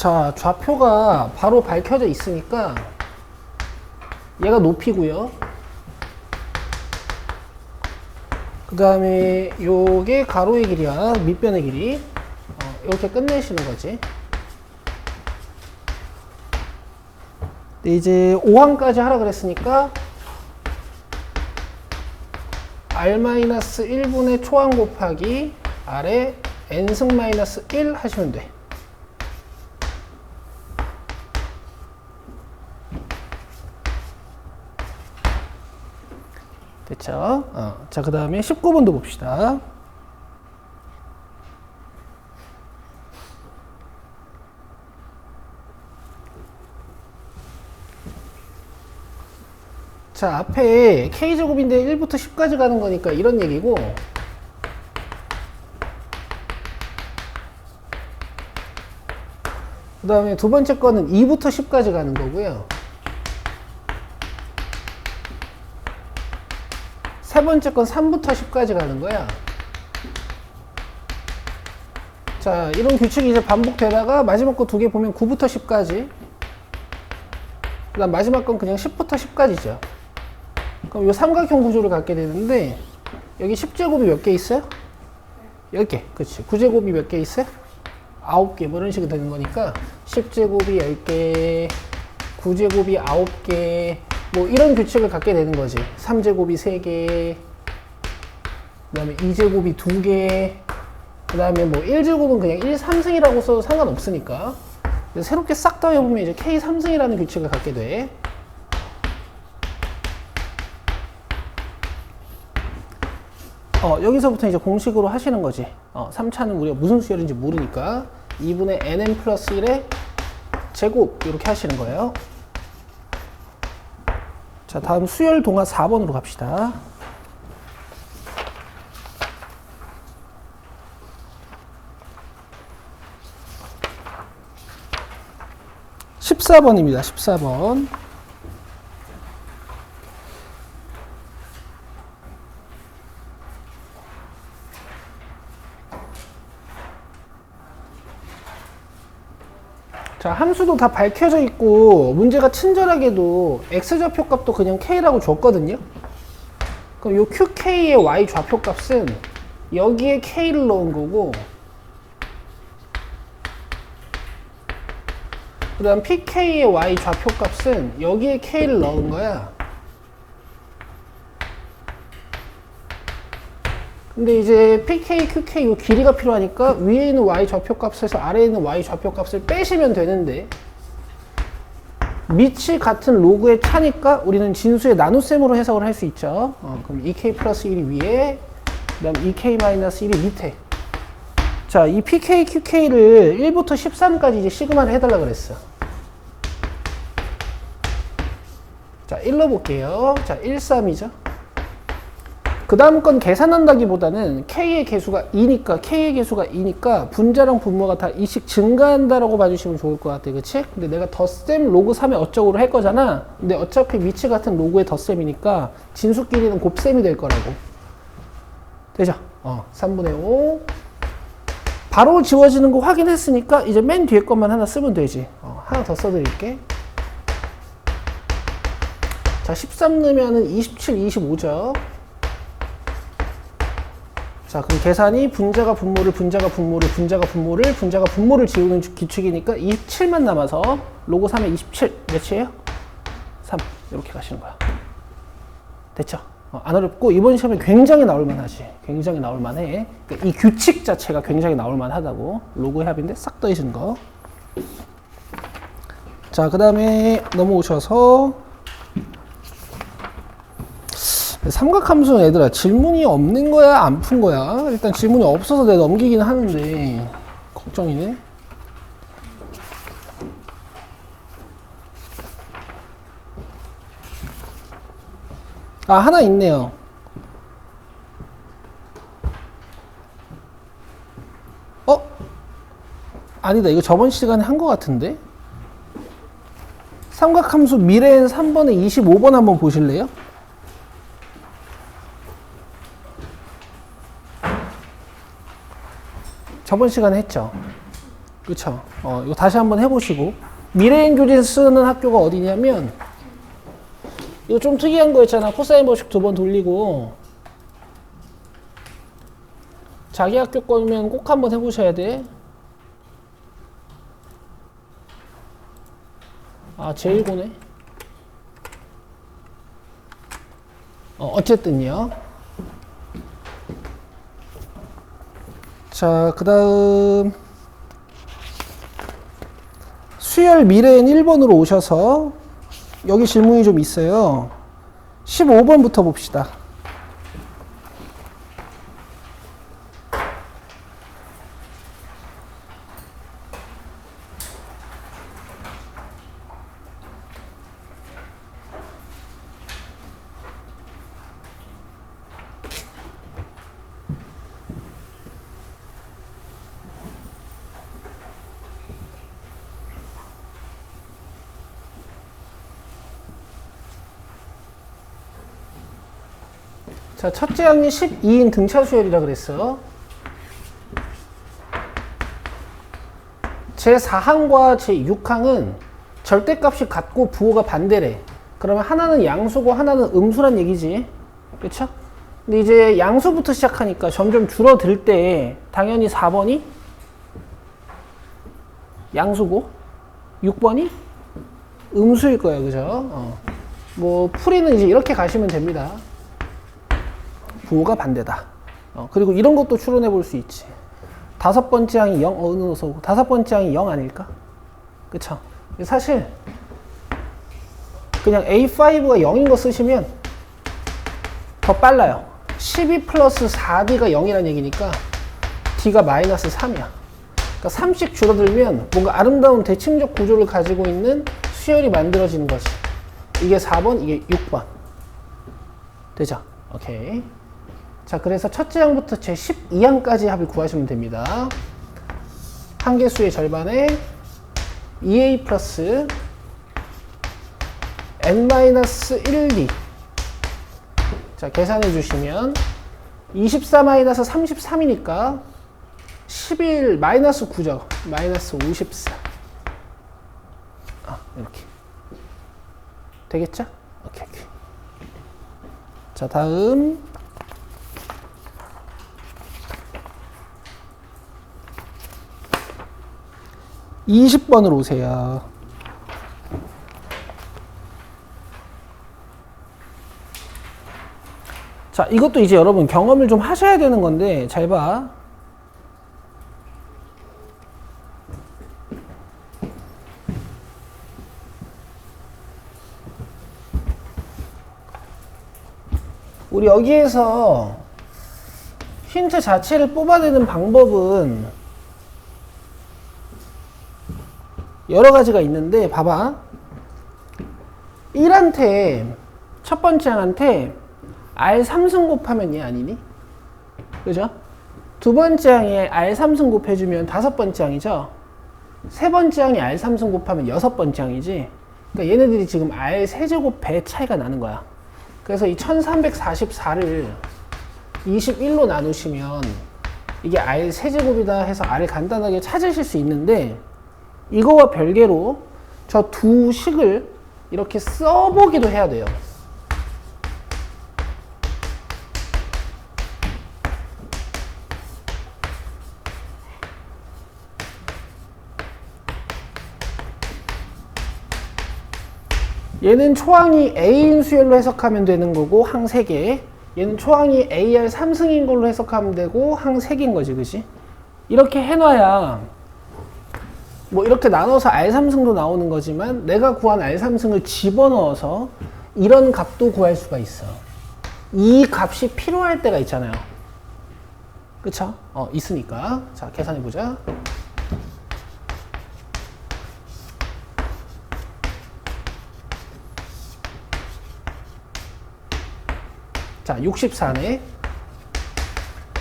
자, 좌표가 바로 밝혀져 있으니까 얘가 높이고요. 그 다음에 요게 가로의 길이야. 밑변의 길이. 이렇게 끝내시는 거지. 근데 이제 5항까지 하라 그랬으니까 r-1분의 초항 곱하기 r에 n승 마이너스 1 하시면 돼. 됐죠? 자, 그 다음에 19번도 봅시다. 자, 앞에 k제곱인데 1부터 10까지 가는 거니까 이런 얘기고, 그 다음에 두 번째 거는 2부터 10까지 가는 거고요. 세 번째 건 3부터 10까지 가는 거야. 자, 이런 규칙이 이제 반복되다가 마지막 거 두 개 보면 9부터 10까지. 그 다음 마지막 건 그냥 10부터 10까지죠. 그럼 이 삼각형 구조를 갖게 되는데, 여기 10제곱이 몇 개 있어요? 10개. 그치. 9제곱이 몇 개 있어요? 9개. 뭐 이런 식으로 되는 거니까, 10제곱이 10개, 9제곱이 9개, 뭐 이런 규칙을 갖게 되는 거지. 3제곱이 3개, 그 다음에 2제곱이 2개, 그 다음에 뭐 1제곱은 그냥 1, 3승이라고 써도 상관없으니까. 새롭게 싹 다 해보면 이제 K 3승이라는 규칙을 갖게 돼. 여기서부터 이제 공식으로 하시는 거지. 3차는 우리가 무슨 수열인지 모르니까 2분의 nn 플러스 1의 제곱 이렇게 하시는 거예요. 자, 다음 수열 동화 4번으로 갑시다. (14번입니다) 14번. 자, 함수도 다 밝혀져 있고 문제가 친절하게도 x좌표 값도 그냥 k라고 줬거든요. 그럼 요 qk의 y 좌표 값은 여기에 k를 넣은 거고, 그 다음 pk의 y 좌표 값은 여기에 k를 넣은 거야. 근데 이제 pk, qk 요 길이가 필요하니까 위에 있는 y 좌표 값에서 아래에 있는 y 좌표 값을 빼시면 되는데, 밑이 같은 로그의 차니까 우리는 진수의 나눗셈으로 해석을 할 수 있죠. 그럼 2k 플러스 1이 위에, 그 다음 2k 마이너스 1이 밑에. 자, 이 pk, qk를 1부터 13까지 이제 시그마를 해달라 그랬어. 자, 1로 볼게요. 자, 1, 3이죠. 그 다음 건 계산한다기보다는 k의 개수가 2니까 분자랑 분모가 다 2씩 증가한다라고 봐주시면 좋을 것 같아. 그치? 근데 내가 덧셈 로그 3의 어쩌고로 할 거잖아. 근데 어차피 위치 같은 로그의 덧셈이니까 진수끼리는 곱셈이 될 거라고. 되죠? 3분의 5. 바로 지워지는 거 확인했으니까 이제 맨 뒤에 것만 하나 쓰면 되지. 하나 더 써드릴게. 자, 13 넣으면은 27, 25죠. 자, 그럼 계산이 분자가 분모를 지우는 규칙이니까 27만 남아서 로그 3에 27 몇이에요? 3 이렇게 가시는 거야. 됐죠? 안 어렵고 이번 시험에 굉장히 나올 만하지. 굉장히 나올 만해. 그러니까 이 규칙 자체가 굉장히 나올 만하다고. 로그 합인데 싹 더해지는 거. 자, 그 다음에 넘어오셔서 삼각함수는 얘들아 질문이 없는 거야 안 푼 거야? 일단 질문이 없어서 내가 넘기긴 하는데 걱정이네. 하나 있네요. 아니다, 이거 저번 시간에 한 거 같은데. 삼각함수 미래엔 3번에 25번 한번 보실래요? 저번 시간에 했죠. 그쵸? 이거 다시 한번 해보시고. 미래인 교재 쓰는 학교가 어디냐면, 이거 좀 특이한 거 있잖아. 코사인 법칙 2번 돌리고. 자기 학교 거면 꼭 한번 해보셔야 돼. 아, 제1고네. 어쨌든요. 자, 그 다음 수열 미래인 1번으로 오셔서 여기 질문이 좀 있어요. 15번부터 봅시다. 자, 첫째 항이 12인 등차 수열이라 그랬어. 제4항과 제6항은 절대값이 같고 부호가 반대래. 그러면 하나는 양수고 하나는 음수란 얘기지. 그쵸? 근데 이제 양수부터 시작하니까 점점 줄어들 때 당연히 4번이 양수고 6번이 음수일 거예요. 그죠? 뭐 풀이는 이제 이렇게 가시면 됩니다. 부호가 반대다. 그리고 이런 것도 추론해 볼 수 있지. 다섯 번째 항이 0, 다섯 번째 항이 0 아닐까? 그쵸? 사실, 그냥 A5가 0인 거 쓰시면 더 빨라요. 12 플러스 4D가 0이라는 얘기니까 D가 마이너스 3이야. 그러니까 3씩 줄어들면 뭔가 아름다운 대칭적 구조를 가지고 있는 수열이 만들어지는 거지. 이게 4번, 이게 6번. 되죠? 오케이. 자, 그래서 첫째 항부터 제 12항까지 합을 구하시면 됩니다. 한계수의 절반에 2a 플러스 n-1d. 자, 계산해 주시면 24 마이너스 33이니까 11 마이너스 9죠. 마이너스 54. 이렇게. 되겠죠? 오케이. 자, 다음. 20번으로 오세요. 자, 이것도 이제 여러분 경험을 좀 하셔야 되는 건데, 잘 봐. 우리 여기에서 힌트 자체를 뽑아내는 방법은 여러 가지가 있는데, 봐봐. 1한테, 첫 번째 항한테 R3승 곱하면 얘 아니니? 그죠? 두 번째 항에 R3승 곱해주면 다섯 번째 항이죠? 세 번째 항에 R3승 곱하면 여섯 번째 항이지? 그러니까 얘네들이 지금 R3제곱 배 차이가 나는 거야. 그래서 이 1344를 21로 나누시면 이게 R3제곱이다 해서 R을 간단하게 찾으실 수 있는데, 이거와 별개로 저 두 식을 이렇게 써보기도 해야 돼요. 얘는 초항이 A인 수열로 해석하면 되는 거고, 항 3개. 얘는 초항이 AR 3승인 걸로 해석하면 되고, 항 3개인 거지, 그치? 이렇게 해놔야 뭐 이렇게 나눠서 R3승도 나오는 거지만 내가 구한 R3승을 집어넣어서 이런 값도 구할 수가 있어. 이 값이 필요할 때가 있잖아요. 그쵸? 있으니까. 자, 계산해보자. 자, 64네.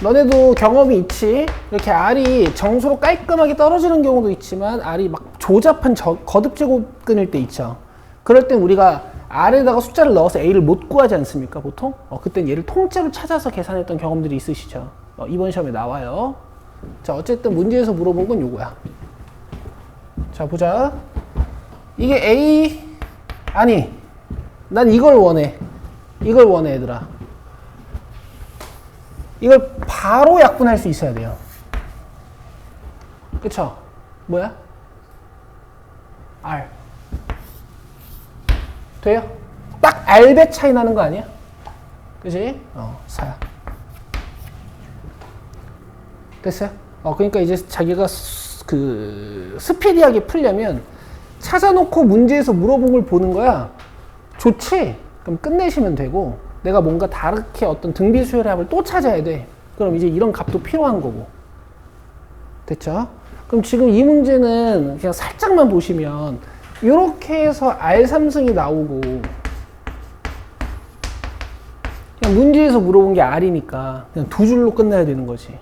너네도 경험이 있지? 이렇게 R이 정수로 깔끔하게 떨어지는 경우도 있지만 R이 막 조잡한 거듭 제곱근일 때 있죠. 그럴 땐 우리가 R에다가 숫자를 넣어서 A를 못 구하지 않습니까, 보통? 그땐 얘를 통째로 찾아서 계산했던 경험들이 있으시죠. 이번 시험에 나와요. 자, 어쨌든 문제에서 물어본 건 요거야. 자, 보자. 이게 A, 아니, 난 이걸 원해. 이걸 원해, 얘들아. 이걸 바로 약분할 수 있어야 돼요. 그쵸? 뭐야? R. 돼요? 딱 R배 차이 나는 거 아니야? 그지? 4야. 됐어요? 그러니까 이제 자기가 스피디하게 풀려면 찾아놓고 문제에서 물어본 걸 보는 거야. 좋지? 그럼 끝내시면 되고, 내가 뭔가 다르게 어떤 등비수열의 합을 또 찾아야 돼. 그럼 이제 이런 값도 필요한 거고. 됐죠? 그럼 지금 이 문제는 그냥 살짝만 보시면 이렇게 해서 R3승이 나오고, 그냥 문제에서 물어본 게 R이니까 그냥 두 줄로 끝나야 되는 거지.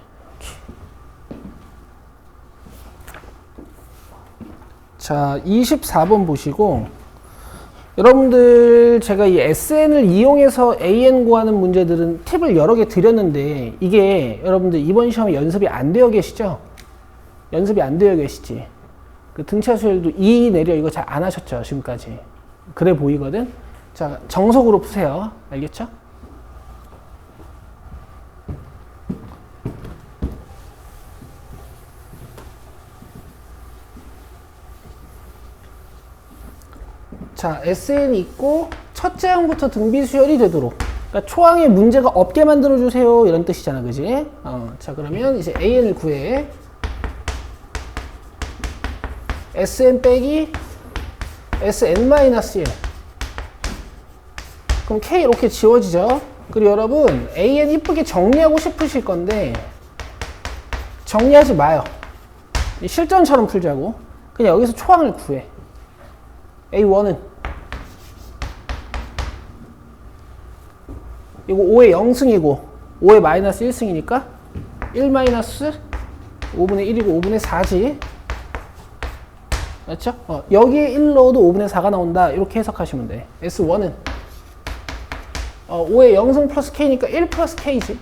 자, 24번 보시고, 여러분들 제가 이 SN을 이용해서 AN 구하는 문제들은 팁을 여러 개 드렸는데, 이게 여러분들 이번 시험에 연습이 안 되어 계시죠? 연습이 안 되어 계시지? 그 등차 수열도 2 내려 이거 잘 안 하셨죠? 지금까지. 그래 보이거든? 자, 정석으로 푸세요. 알겠죠? 자, SN이 있고 첫째 항부터 등비수열이 되도록, 그러니까 초항에 문제가 없게 만들어주세요 이런 뜻이잖아, 그지? 자, 그러면 이제 AN을 구해. SN 빼기 SN-1. 그럼 K 이렇게 지워지죠? 그리고 여러분 AN 이쁘게 정리하고 싶으실 건데 정리하지 마요. 실전처럼 풀자고. 그냥 여기서 초항을 구해. A1은 이거 5의 0승이고 5의 마이너스 1승이니까 1 마이너스 5분의 1이고 5분의 4지. 맞죠? 여기에 1 넣어도 5분의 4가 나온다. 이렇게 해석하시면 돼. S1은 5의 0승 플러스 K니까 1 플러스 K지.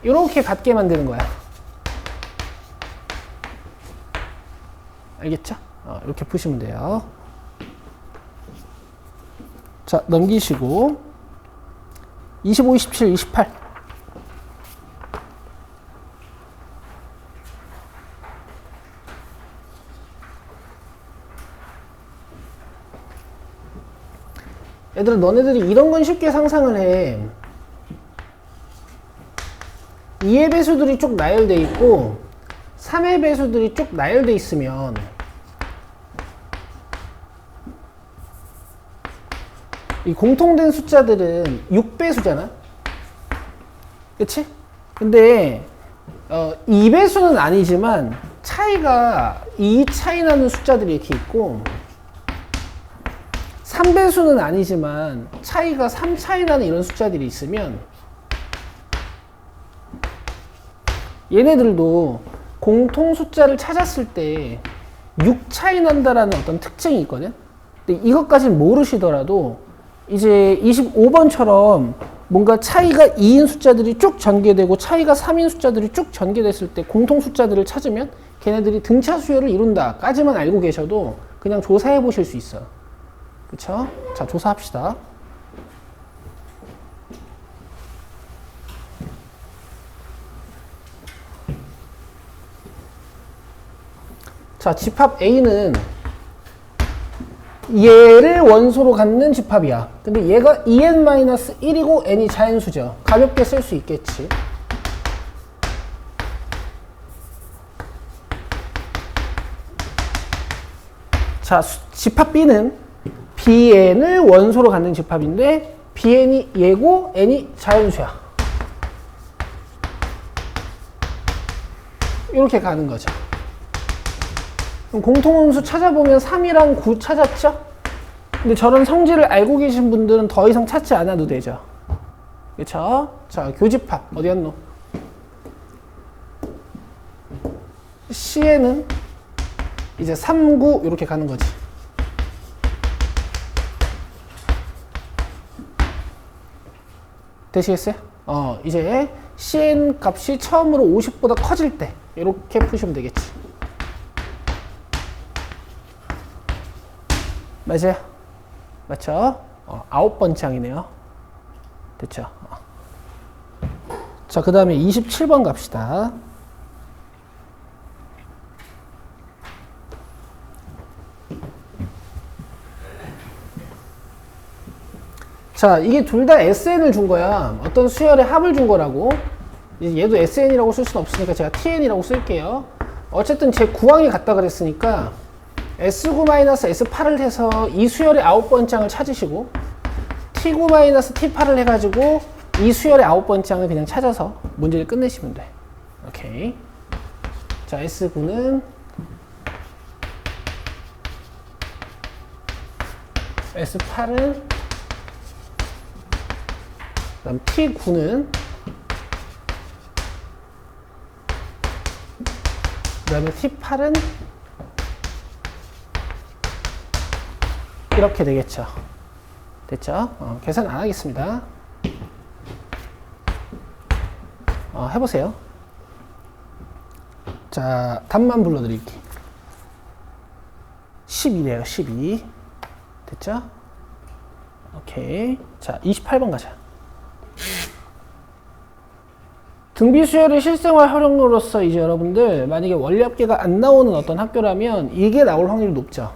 이렇게 같게 만드는 거야. 알겠죠? 이렇게 푸시면 돼요. 자, 넘기시고 25, 27, 28. 얘들아, 너네들이 이런 건 쉽게 상상을 해. 2의 배수들이 쭉 나열돼 있고 3의 배수들이 쭉 나열돼 있으면 이 공통된 숫자들은 6배수잖아. 그치? 근데 2배수는 아니지만 차이가 2 차이 나는 숫자들이 이렇게 있고 3배수는 아니지만 차이가 3 차이 나는 이런 숫자들이 있으면 얘네들도 공통 숫자를 찾았을 때 6 차이 난다라는 어떤 특징이 있거든. 근데 이것까지는 모르시더라도 이제 25번처럼 뭔가 차이가 2인 숫자들이 쭉 전개되고 차이가 3인 숫자들이 쭉 전개됐을 때 공통 숫자들을 찾으면 걔네들이 등차 수열을 이룬다 까지만 알고 계셔도 그냥 조사해 보실 수 있어. 그쵸? 자, 조사합시다. 자, 집합 A는 얘를 원소로 갖는 집합이야. 근데 얘가 2n-1이고 n이 자연수죠. 가볍게 쓸 수 있겠지. 자, 집합 B는 Bn을 원소로 갖는 집합인데 Bn이 얘고 n이 자연수야. 이렇게 가는 거죠. 그럼 공통함수 찾아보면 3이랑 9 찾았죠? 근데 저런 성질을 알고 계신 분들은 더 이상 찾지 않아도 되죠. 그쵸? 자, 교집합 어디 갔노? C에는 이제 3, 9 이렇게 가는 거지. 되시겠어요? 이제 CN 값이 처음으로 50보다 커질 때 이렇게 푸시면 되겠지. 맞아요? 맞죠? 9번째 항이네요. 됐죠? 자, 그 다음에 27번 갑시다. 자, 이게 둘 다 SN을 준 거야. 어떤 수열의 합을 준 거라고. 얘도 SN이라고 쓸 수는 없으니까 제가 TN이라고 쓸게요. 어쨌든 제 9항이 같다 그랬으니까 S9-S8을 해서 이 수열의 9번째 항을 찾으시고 T9-T8을 해가지고 이 수열의 9번째 항을 그냥 찾아서 문제를 끝내시면 돼. 오케이. 자, S9는 S8은 그 다음 T9는 그 다음에 T8은 이렇게 되겠죠. 됐죠? 계산 안 하겠습니다. 해보세요. 자, 답만 불러드릴게요. 12래요, 12. 됐죠? 오케이. 자, 28번 가자. 등비수열의 실생활 활용로로서 이제 여러분들 만약에 원리합계가 안 나오는 어떤 학교라면 이게 나올 확률이 높죠.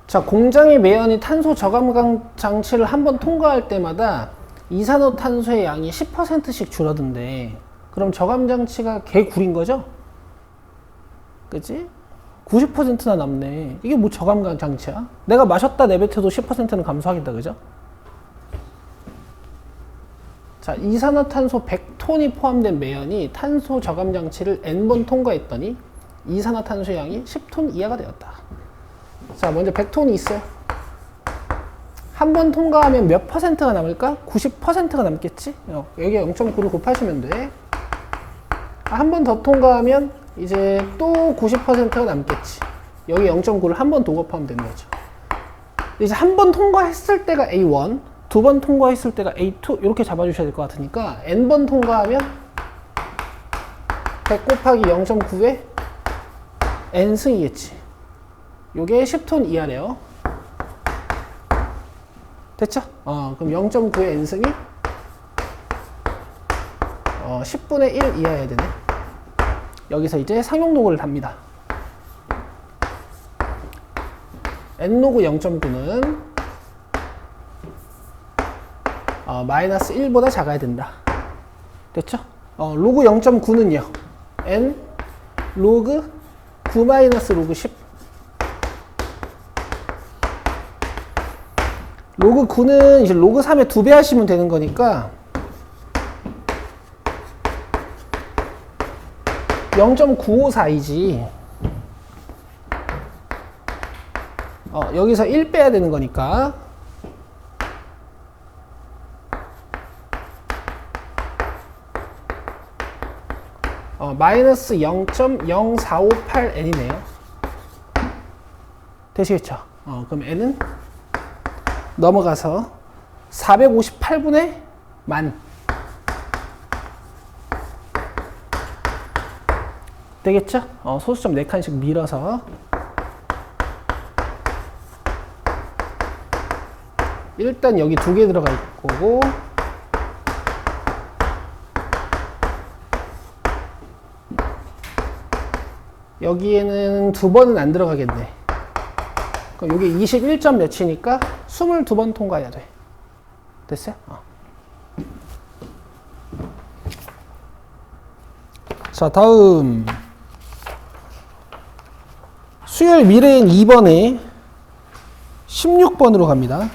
자, 공장의 매연이 탄소 저감강 장치를 한번 통과할 때마다 이산화탄소의 양이 10%씩 줄어든대. 그럼 저감 장치가 개구린 거죠? 그치? 90%나 남네. 이게 뭐 저감 장치야? 내가 마셨다 내뱉어도 10%는 감소하겠다, 그죠? 자, 이산화탄소 100톤이 포함된 매연이 탄소 저감 장치를 N번 통과했더니 이산화탄소 양이 10톤 이하가 되었다. 자, 먼저 100톤이 있어요. 한 번 통과하면 몇 퍼센트가 남을까? 90%가 남겠지? 여기 0.9를 곱하시면 돼. 한 번 더 통과하면 이제 또 90%가 남겠지. 여기 0.9를 한 번 더 곱하면 되는 거죠. 이제 한 번 통과했을 때가 A1, 두 번 통과했을 때가 A2 이렇게 잡아주셔야 될 것 같으니까 N번 통과하면 100 곱하기 0.9에 N승이겠지. 요게 10톤 이하래요. 됐죠? 그럼 0.9의 N승이 10분의 1 이하여야 되네. 여기서 이제 상용로그를 답니다. N로그 0.9는 마이너스 1보다 작아야 된다. 됐죠? 로그 0.9는요. N 로그 9 마이너스 로그 10. 로그 9는 이제 로그 3의 2배 하시면 되는 거니까 0.954이지. 여기서 1 빼야 되는 거니까 마이너스 0.0458N이네요. 되시겠죠? 그럼 N은 넘어가서 458분의 만 되겠죠? 소수점 4칸씩 밀어서 일단 여기 2개 들어갈 거고 여기에는 2번은 안 들어가겠네. 그럼 이게 21점 몇이니까 22번 통과해야 돼. 됐어요? 자, 다음 수열 미래인 2번에 16번으로 갑니다.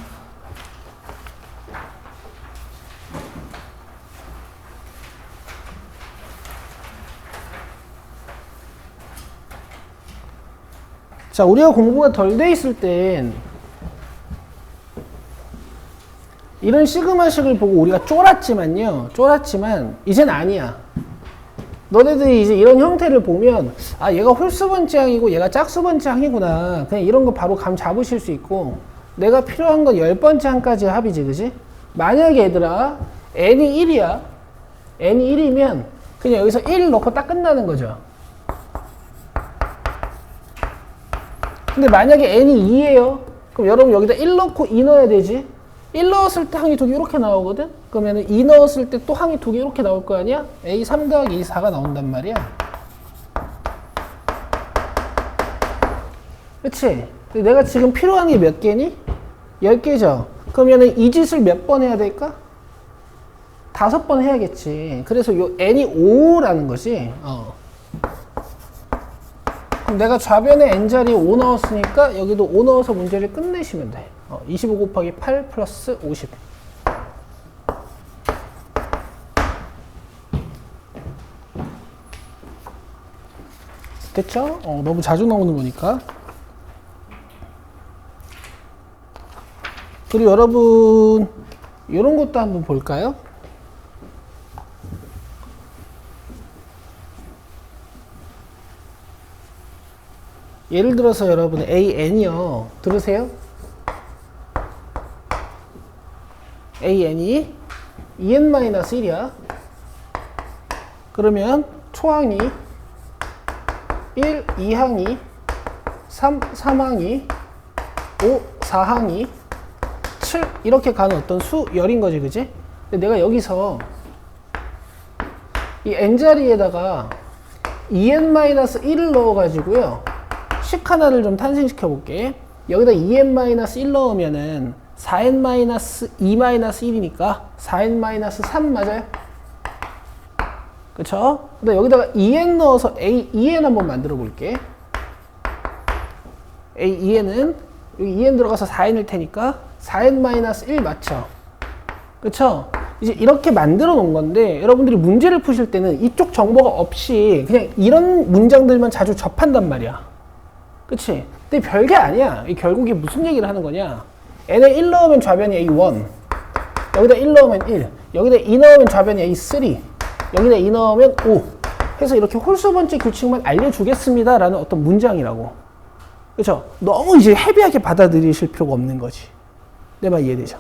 자, 우리가 공부가 덜 돼 있을 땐 이런 시그마식을 보고 우리가 쫄았지만 이젠 아니야. 너네들이 이제 이런 형태를 보면 아 얘가 홀수번째항이고 얘가 짝수번째항이구나 그냥 이런 거 바로 감 잡으실 수 있고 내가 필요한 건 10번째항까지 합이지 그지? 만약에 얘들아 n이 1이야 n이 1이면 그냥 여기서 1 넣고 딱 끝나는 거죠. 근데 만약에 n이 2예요 그럼 여러분 여기다 1 넣고 2 넣어야 되지. 1 넣었을 때 항이 두 개 이렇게 나오거든? 그러면 2 넣었을 때 또 항이 두 개 이렇게 나올 거 아니야? A 3 더하기 A 4가 나온단 말이야. 그치? 내가 지금 필요한 게 몇 개니? 10개죠? 그러면은 이 짓을 몇 번 해야 될까? 5번 해야겠지. 그래서 요 n이 5라는 거지. 그럼 내가 좌변에 n자리에 5 넣었으니까 여기도 5 넣어서 문제를 끝내시면 돼. 25 곱하기 8 플러스 50. 됐죠? 너무 자주 나오는 거니까. 그리고 여러분 이런 것도 한번 볼까요? 예를 들어서 여러분 AN이요. 들으세요? AN이 2n-1이야. 그러면 초항이 1, 2항이 3, 3항이 5, 4항이 7 이렇게 가는 어떤 수열인 거지 그지? 근데 내가 여기서 이 n자리에다가 2n-1을 넣어 가지고요 식 하나를 좀 탄생시켜 볼게. 여기다 2n-1 넣으면은 4n-2-1이니까 4n-3 맞아요? 그쵸? 근데 여기다가 2n 넣어서 a 2n 한번 만들어 볼게. a 2n은 여기 2n 들어가서 4n일 테니까 4n-1 맞죠? 그쵸? 이제 이렇게 만들어 놓은 건데 여러분들이 문제를 푸실 때는 이쪽 정보가 없이 그냥 이런 문장들만 자주 접한단 말이야. 그치? 근데 별게 아니야. 결국에 무슨 얘기를 하는 거냐? n에 1 넣으면 좌변이 A1 여기다 1 넣으면 1 여기다 2 넣으면 좌변이 A3 여기다 2 넣으면 5 해서 이렇게 홀수번째 규칙만 알려주겠습니다 라는 어떤 문장이라고. 그쵸? 너무 이제 헤비하게 받아들이실 필요가 없는 거지. 내 말 이해되죠?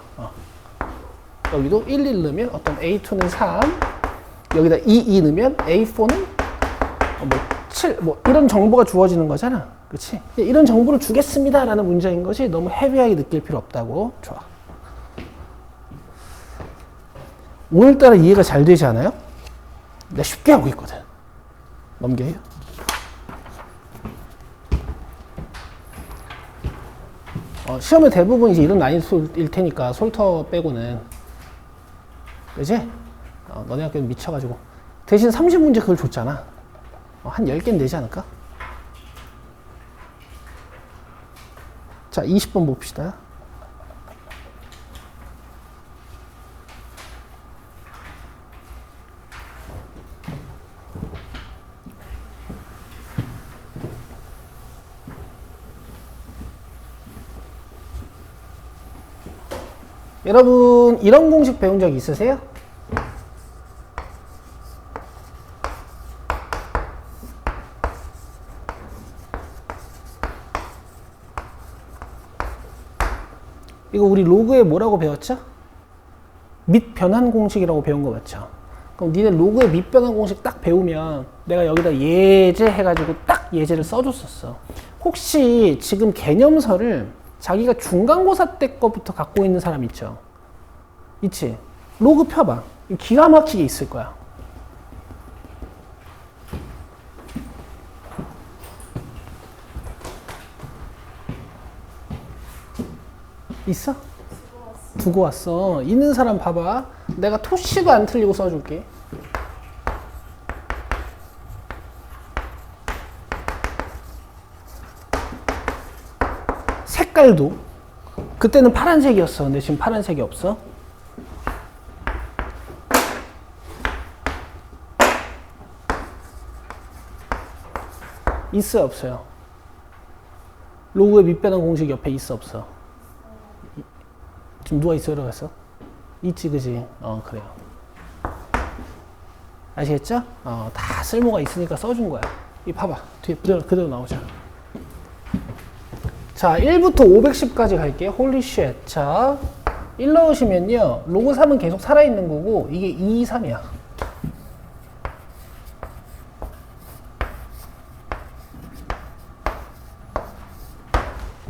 여기도 1, 1 넣으면 어떤 A2는 3 여기다 2 넣으면 A4는 7 이런 정보가 주어지는 거잖아. 그치? 이런 정보를 주겠습니다 라는 문장인 것이 너무 헤비하게 느낄 필요 없다고. 좋아. 오늘따라 이해가 잘 되지 않아요? 내가 쉽게 하고 있거든. 넘겨요. 시험에 대부분 이제 이런 난이도일 테니까 솔터 빼고는 그치? 너네 학교는 미쳐가지고 대신 30문제 그걸 줬잖아. 한 10개는 되지 않을까? 자, 20번 봅시다. 여러분, 이런 공식 배운 적 있으세요? 이거 우리 로그에 뭐라고 배웠죠? 밑변환 공식이라고 배운 거 맞죠? 그럼 니네 로그에 밑변환 공식 딱 배우면 내가 여기다 예제 해가지고 딱 예제를 써줬었어. 혹시 지금 개념서를 자기가 중간고사 때 거부터 갖고 있는 사람 있죠? 있지? 로그 펴봐. 기가 막히게 있을 거야. 있어? 두고 왔어. 있는 사람 봐봐. 내가 토시도 안 틀리고 써줄게. 색깔도 그때는 파란색이었어. 근데 지금 파란색이 없어. 있어요, 없어요? 로그의 밑변환 공식 옆에 있어, 없어? 지금 누가 있어, 들어갔어? 있지, 그지? 그래요. 아시겠죠? 다 쓸모가 있으니까 써준 거야. 이 봐봐. 뒤에 그대로 나오자. 자, 1부터 510까지 갈게요. 홀리 쉣. 자, 1 넣으시면요. 로그 3은 계속 살아있는 거고, 이게 2, 3이야.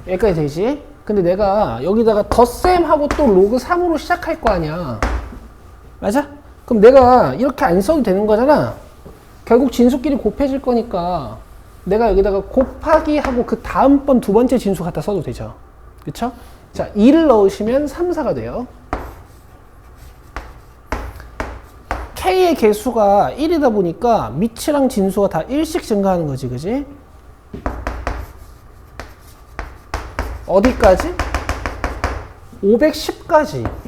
여기까지 되지? 근데 내가 여기다가 덧셈 하고 또 로그 3으로 시작할 거 아니야. 맞아? 그럼 내가 이렇게 안 써도 되는 거잖아. 결국 진수끼리 곱해질 거니까 내가 여기다가 곱하기 하고 그 다음번 두 번째 진수 갖다 써도 되죠. 그쵸? 자, 2를 넣으시면 3, 4가 돼요. K의 개수가 1이다 보니까 밑이랑 진수가 다 1씩 증가하는 거지, 그지? 어디까지? 510까지.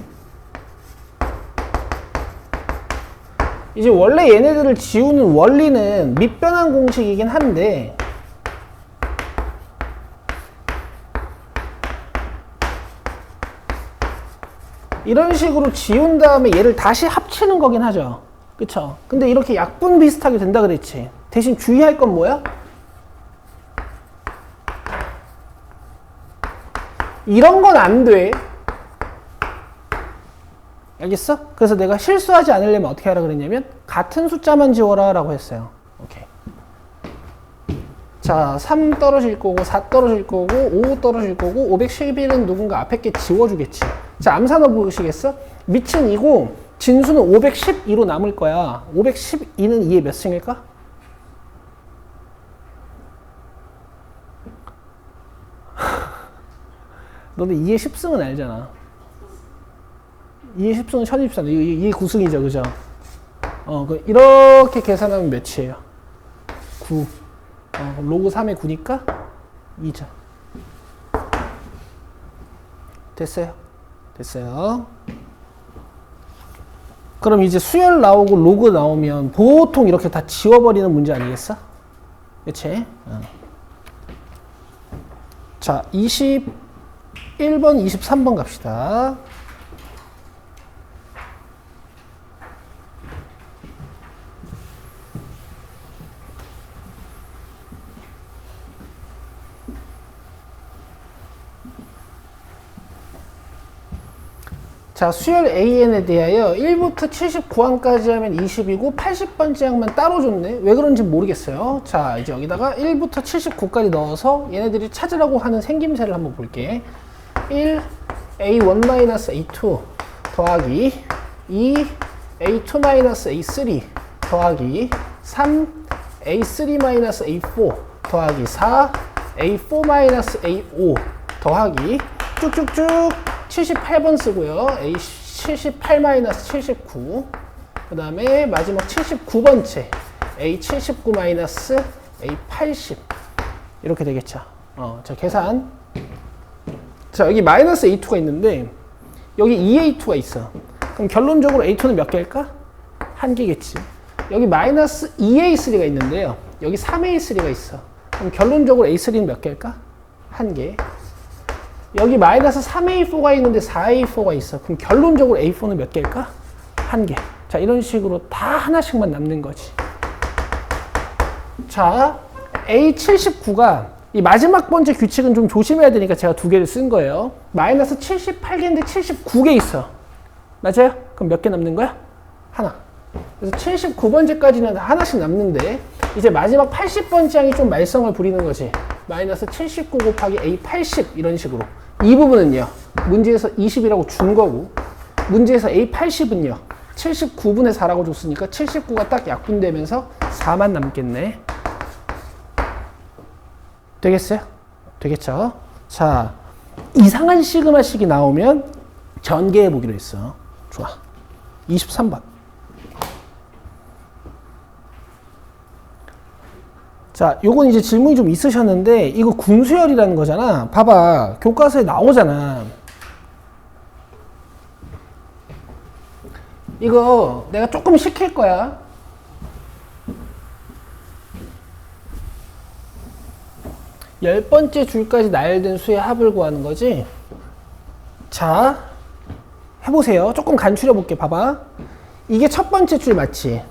이제 원래 얘네들을 지우는 원리는 밑변환 공식이긴 한데 이런 식으로 지운 다음에 얘를 다시 합치는 거긴 하죠. 그쵸? 근데 이렇게 약분 비슷하게 된다 그랬지. 대신 주의할 건 뭐야? 이런 건 안 돼. 알겠어? 그래서 내가 실수하지 않으려면 어떻게 하라 그랬냐면 같은 숫자만 지워라 라고 했어요. 오케이. 자, 3 떨어질 거고 4 떨어질 거고 5 떨어질 거고 511은 누군가 앞에 게 지워주겠지. 자, 암사 넣어보시겠어? 밑은 2고 진수는 512로 남을 거야. 512는 2의 몇 승일까? 너네 2의 10승은 알잖아. 2의 10승은 1024. 2의 9승이죠. 그죠? 이렇게 계산하면 몇이에요? 9. 로그 3의 9니까 2죠. 됐어요. 됐어요. 그럼 이제 수열 나오고 로그 나오면 보통 이렇게 다 지워버리는 문제 아니겠어? 그치? 자, 21번, 23번 갑시다. 자, 수열 AN에 대하여 1부터 79항까지 하면 20이고 80번째 항만 따로 줬네. 왜 그런지 모르겠어요. 자, 이제 여기다가 1부터 79까지 넣어서 얘네들이 찾으라고 하는 생김새를 한번 볼게. 1, A1-A2 더하기 2, A2-A3 더하기 3, A3-A4 더하기 4, A4-A5 더하기 쭉쭉쭉 78번 쓰고요. A78-79 그 다음에 마지막 79번째 A79-A80 이렇게 되겠죠. 자, 계산. 자, 여기 마이너스 A2가 있는데 여기 2A2가 있어. 그럼 결론적으로 A2는 몇 개일까? 한 개겠지. 여기 마이너스 2A3가 있는데요. 여기 3A3가 있어. 그럼 결론적으로 A3는 몇 개일까? 한 개. 여기 마이너스 3A4가 있는데 4A4가 있어. 그럼 결론적으로 A4는 몇 개일까? 한 개. 자, 이런 식으로 다 하나씩만 남는 거지. 자, A79가 이 마지막 번째 규칙은 좀 조심해야 되니까 제가 두 개를 쓴 거예요. 마이너스 78개인데 79개 있어. 맞아요? 그럼 몇 개 남는 거야? 하나. 그래서 79번째까지는 하나씩 남는데 이제 마지막 80번째 항이 좀 말썽을 부리는 거지. 마이너스 79 곱하기 A80 이런 식으로. 이 부분은요. 문제에서 20이라고 준 거고 문제에서 A80은요. 79분의 4라고 줬으니까 79가 딱 약분되면서 4만 남겠네. 되겠어요? 되겠죠? 자, 이상한 시그마식이 나오면 전개해 보기로 했어. 좋아. 23번. 자, 요건 이제 질문이 좀 있으셨는데 이거 군수열이라는 거잖아. 봐봐. 교과서에 나오잖아. 이거 내가 조금 시킬 거야. 열 번째 줄까지 나열된 수의 합을 구하는 거지. 자, 해보세요. 조금 간추려 볼게. 봐봐. 이게 첫 번째 줄 맞지?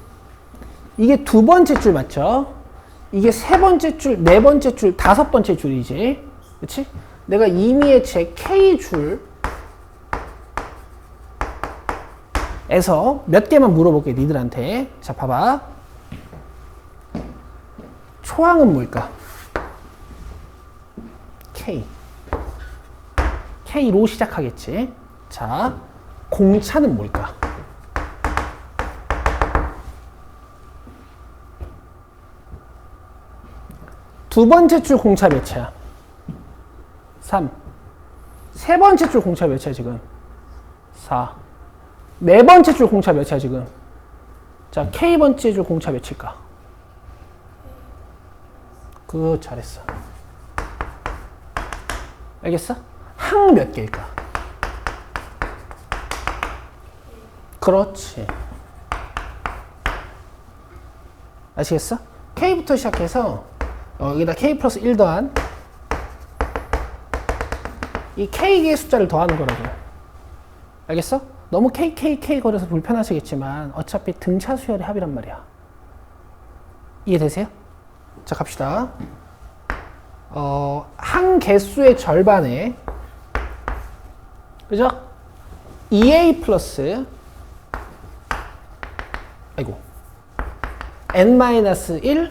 이게 두 번째 줄 맞죠? 이게 세 번째 줄, 네 번째 줄, 다섯 번째 줄이지. 그치? 내가 임의의 제 K줄 에서 몇 개만 물어볼게, 니들한테. 자, 봐봐. 초항은 뭘까? K. K로 시작하겠지. 자, 공차는 뭘까? 두 번째 줄 공차 몇이야? 3. 세 번째 줄 공차 몇이야, 지금? 4. 네 번째 줄 공차 몇이야, 지금? 자, K번째 줄 공차 몇일까? 그거 잘했어. 알겠어? 항 몇 개일까? 그렇지. 아시겠어? K부터 시작해서 여기다 K 플러스 1 더한 이 K개의 숫자를 더하는 거라고. 알겠어? 너무 K 거려서 불편하시겠지만 어차피 등차 수열의 합이란 말이야. 이해되세요? 자, 갑시다. 한 개수의 절반에, 그죠? 2A 플러스, 아이고, N-1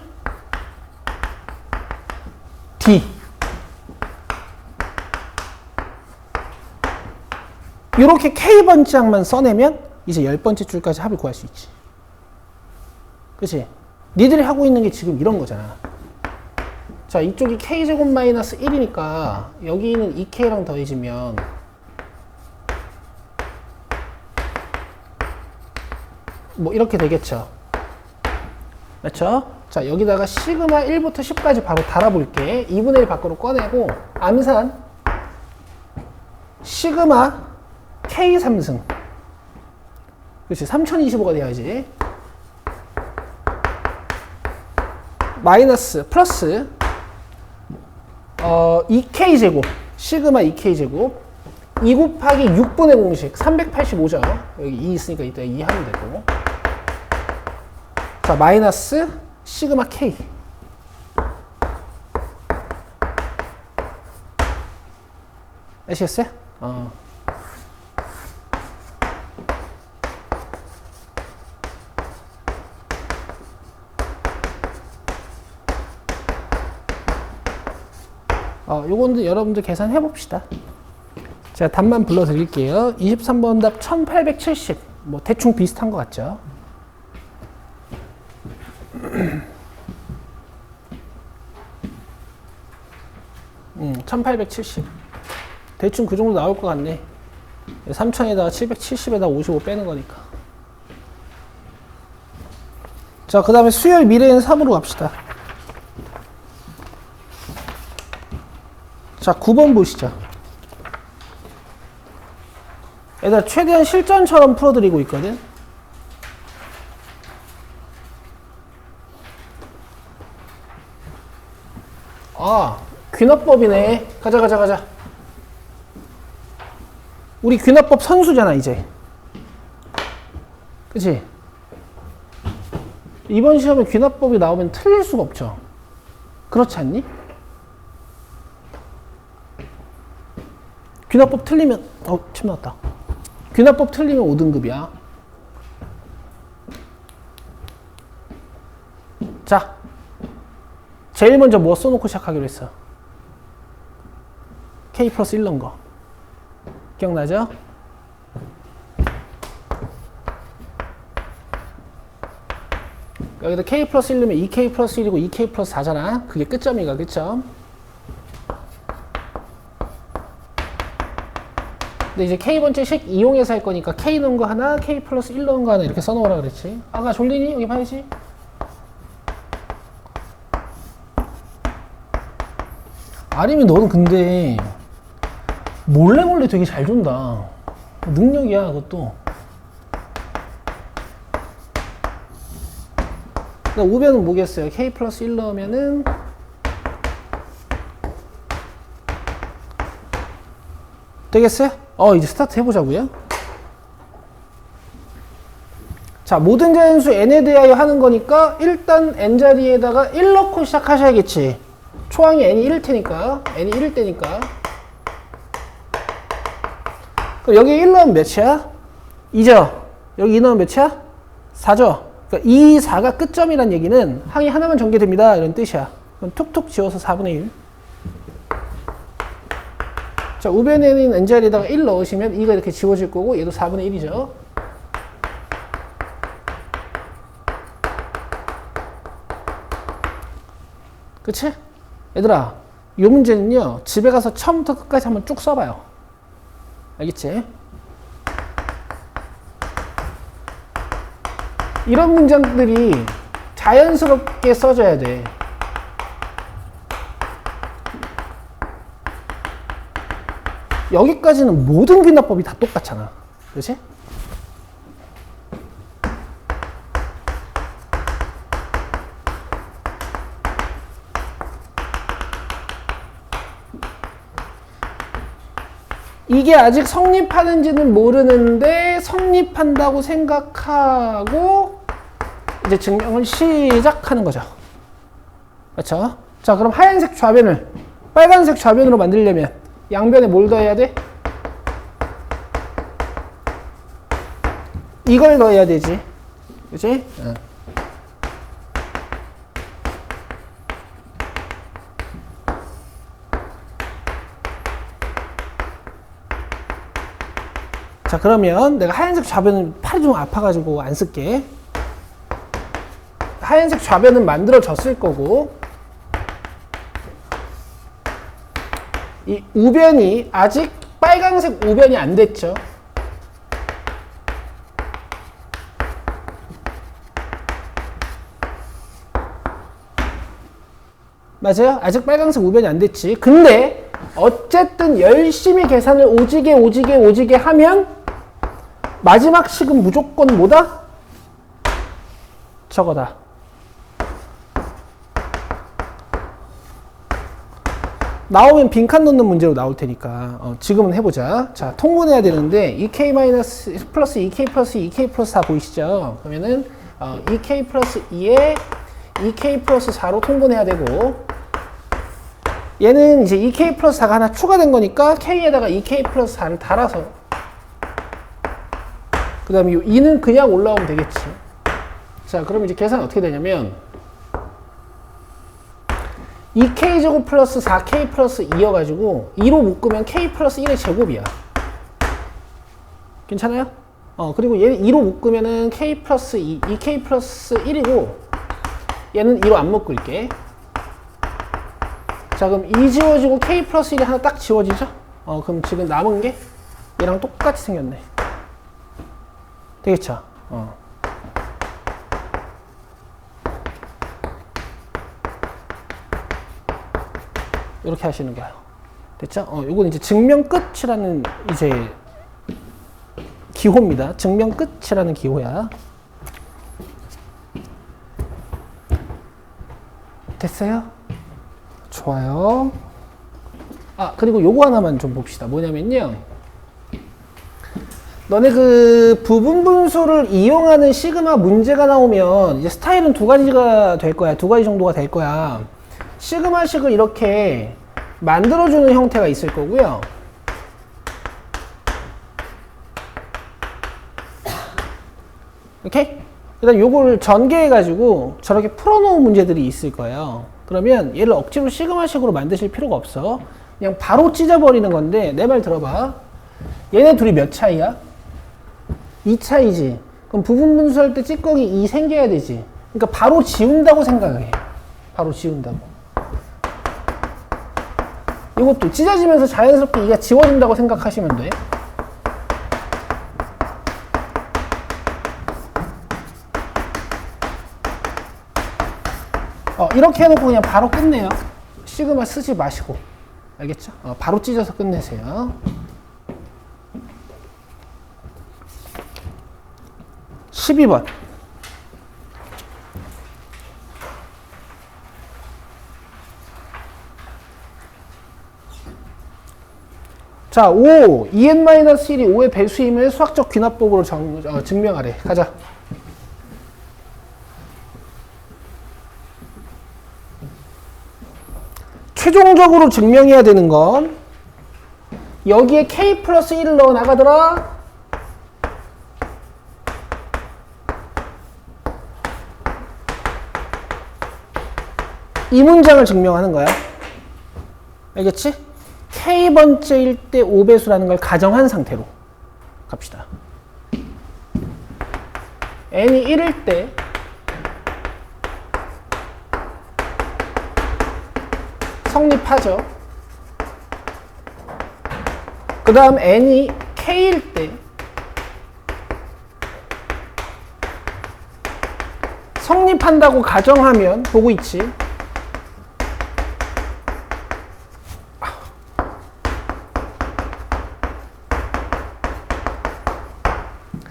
D. 이렇게 K번째항만 써내면 이제 10번째 줄까지 합을 구할 수 있지. 그치? 니들이 하고 있는 게 지금 이런 거잖아. 자, 이쪽이 K제곱 마이너스 1이니까 여기는 2K랑 더해지면 뭐 이렇게 되겠죠. 맞죠? 자, 여기다가 시그마 1부터 10까지 바로 달아볼게. 2분의 1 밖으로 꺼내고 암산 시그마 K 3승. 그렇지. 3025가 돼야지. 마이너스 플러스 2K 제곱. 시그마 2K 제곱. 2 곱하기 6분의 공식 385죠. 여기 2 있으니까 이따 2 하면 되고. 자, 마이너스 시그마 K. 아시겠어요? 요건도 여러분들 계산해 봅시다. 제가 답만 불러 드릴게요. 23번 답 1870. 뭐 대충 비슷한 것 같죠? 1870. 대충 그 정도 나올 것 같네. 3000에다가 770에다가 55 빼는 거니까. 자, 그 다음에 수열 미래는 3으로 갑시다. 자, 9번 보시죠. 얘들아, 최대한 실전처럼 풀어드리고 있거든. 귀납법이네. 가자. 우리 귀납법 선수잖아, 이제. 그치? 이번 시험에 귀납법이 나오면 틀릴 수가 없죠. 그렇지 않니? 귀납법 틀리면, 침 나왔다. 귀납법 틀리면 5등급이야. 자, 제일 먼저 뭐 써놓고 시작하기로 했어? K 플러스 1 넣은 거. 기억나죠? 여기다 K 플러스 1 넣으면 2K 플러스 1이고 2K 플러스 4잖아. 그게 끝점이가, 끝점. 근데 이제 K번째 식 이용해서 할 거니까 K 넣은 거 하나, K 플러스 1 넣은 거 하나 이렇게 써놓으라 그랬지. 아가 졸리니? 여기 봐야지. 아림이 너는 근데 몰래 되게 잘 준다. 능력이야, 그것도. 우변은 뭐겠어요? K 플러스 1 넣으면은 되겠어요? 이제 스타트 해보자고요. 자, 모든 자연수 n에 대하여 하는 거니까 일단 n자리에다가 1 넣고 시작하셔야겠지. 초항이 n이 1일 테니까. n이 1일 때니까. 그럼 여기 1 넣으면 몇이야? 2죠. 여기 2 넣으면 몇이야? 4죠. 그러니까 이 4가 끝점이란 얘기는 항이 하나만 전개됩니다. 이런 뜻이야. 그럼 툭툭 지워서 4분의 1. 자, 우변에 있는 n자리에다가 1 넣으시면 2가 이렇게 지워질 거고 얘도 4분의 1이죠. 그치? 얘들아, 이 문제는요, 집에 가서 처음부터 끝까지 한번 쭉 써봐요. 알겠지? 이런 문장들이 자연스럽게 써져야 돼. 여기까지는 모든 귀납법이 다 똑같잖아. 그렇지? 이게 아직 성립하는지는 모르는데 성립한다고 생각하고 이제 증명을 시작하는 거죠. 그렇죠? 자, 그럼 하얀색 좌변을 빨간색 좌변으로 만들려면 양변에 뭘 더해야 돼? 이걸 넣어야 되지. 그치? 응. 자, 그러면 내가 하얀색 좌변은 팔이 좀 아파가지고 안 쓸게. 하얀색 좌변은 만들어졌을 거고, 이 우변이 아직 빨간색 우변이 안 됐죠. 맞아요? 아직 빨간색 우변이 안 됐지. 근데 어쨌든 열심히 계산을 오지게 하면 마지막 식은 무조건 뭐다? 저거다. 나오면 빈칸 넣는 문제로 나올 테니까 지금은 해보자. 자, 통분해야 되는데 2k 플러스 2k 플러스 2k 플러스 4 보이시죠? 그러면은 2k 플러스 2에 2k 플러스 4로 통분해야 되고, 얘는 이제 2k 플러스 4가 하나 추가된 거니까 k에다가 2k 플러스 4를 달아서, 그 다음에 이 2는 그냥 올라오면 되겠지. 자, 그럼 이제 계산 어떻게 되냐면 2k제곱 플러스 4k 플러스 2여가지고 2로 묶으면 k 플러스 1의 제곱이야. 괜찮아요? 그리고 얘 2로 묶으면은 k 플러스 2, 2k 플러스 1이고 얘는 2로 안 묶을게. 자, 그럼 2 지워지고 k 플러스 1이 하나 딱 지워지죠? 그럼 지금 남은 게 얘랑 똑같이 생겼네. 되겠죠? 이렇게 하시는 거예요. 됐죠? 요건 이제 증명 끝이라는 이제 기호입니다. 증명 끝이라는 기호야. 됐어요? 좋아요. 그리고 요거 하나만 좀 봅시다. 뭐냐면요, 너네 그 부분 분수를 이용하는 시그마 문제가 나오면 이제 스타일은 두 가지가 될 거야. 두 가지 정도가 될 거야. 시그마식을 이렇게 만들어주는 형태가 있을 거고요. 오케이? 일단 요걸 전개해가지고 저렇게 풀어놓은 문제들이 있을 거예요. 그러면 얘를 억지로 시그마식으로 만드실 필요가 없어. 그냥 바로 찢어버리는 건데, 내 말 들어봐. 얘네 둘이 몇 차이야? 2 차이지. 그럼 부분 분수할 때 찌꺼기 2 생겨야 되지. 그러니까 바로 지운다고 생각해. 바로 지운다고. 이것도 찢어지면서 자연스럽게 이게 지워진다고 생각하시면 돼. 이렇게 해놓고 그냥 바로 끝내요. 시그마 쓰지 마시고. 알겠죠? 바로 찢어서 끝내세요. 12번. 자, 5. 2n-1이 5의 배수임을 수학적 귀납법으로 증명하래. 가자. 최종적으로 증명해야 되는 건 여기에 k 플러스 1을 넣어 나가더라. 이 문장을 증명하는 거야. 알겠지? k번째일 때 5배수라는 걸 가정한 상태로 갑시다. n이 1일 때 성립하죠. 그 다음 n이 k일 때 성립한다고 가정하면 보고 있지.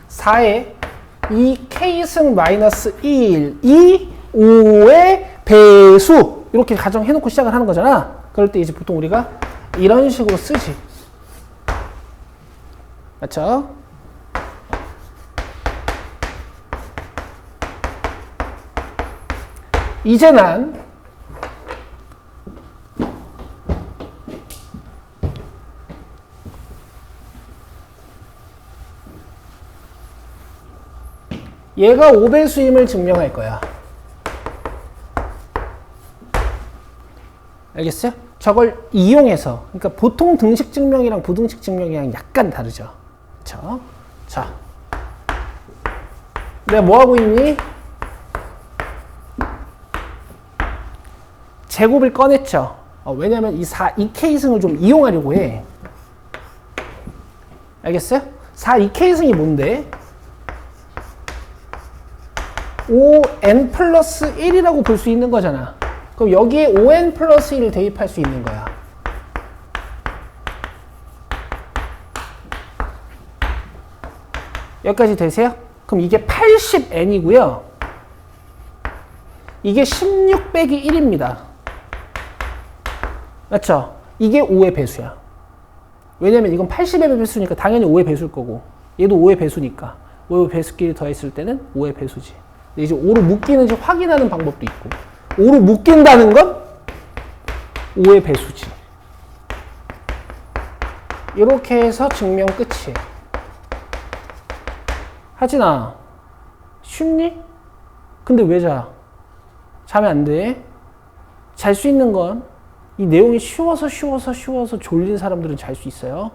4에 2k승 마이너스 1, 2, 5의 배수 이렇게 가정해놓고 시작을 하는 거잖아. 그럴 때 이제 보통 우리가 이런 식으로 쓰지. 맞죠? 이제 난 얘가 5배수임을 증명할 거야. 알겠어요? 저걸 이용해서, 그러니까 보통 등식 증명이랑 부등식 증명이랑 약간 다르죠. 그쵸? 자, 내가 뭐 하고 있니? 제곱을 꺼냈죠. 왜냐면 이 2k승을 좀 이용하려고 해. 알겠어요? 2k승이 뭔데? 5n 플러스 1이라고 볼 수 있는 거잖아. 그럼 여기에 5n 플러스 1을 대입할 수 있는 거야. 여기까지 되세요? 그럼 이게 80n이고요. 이게 16 빼기 1입니다. 맞죠? 이게 5의 배수야. 왜냐면 이건 80의 배수니까 당연히 5의 배수일 거고, 얘도 5의 배수니까 5의 배수끼리 더했을 때는 5의 배수지. 이제 5로 묶이는지 확인하는 방법도 있고, 5로 묶인다는 건 5의 배수지. 이렇게 해서 증명 끝이에요. 하진아, 쉽니? 근데 왜 자? 자면 안 돼. 잘 수 있는 건 이 내용이 쉬워서 졸린 사람들은 잘 수 있어요.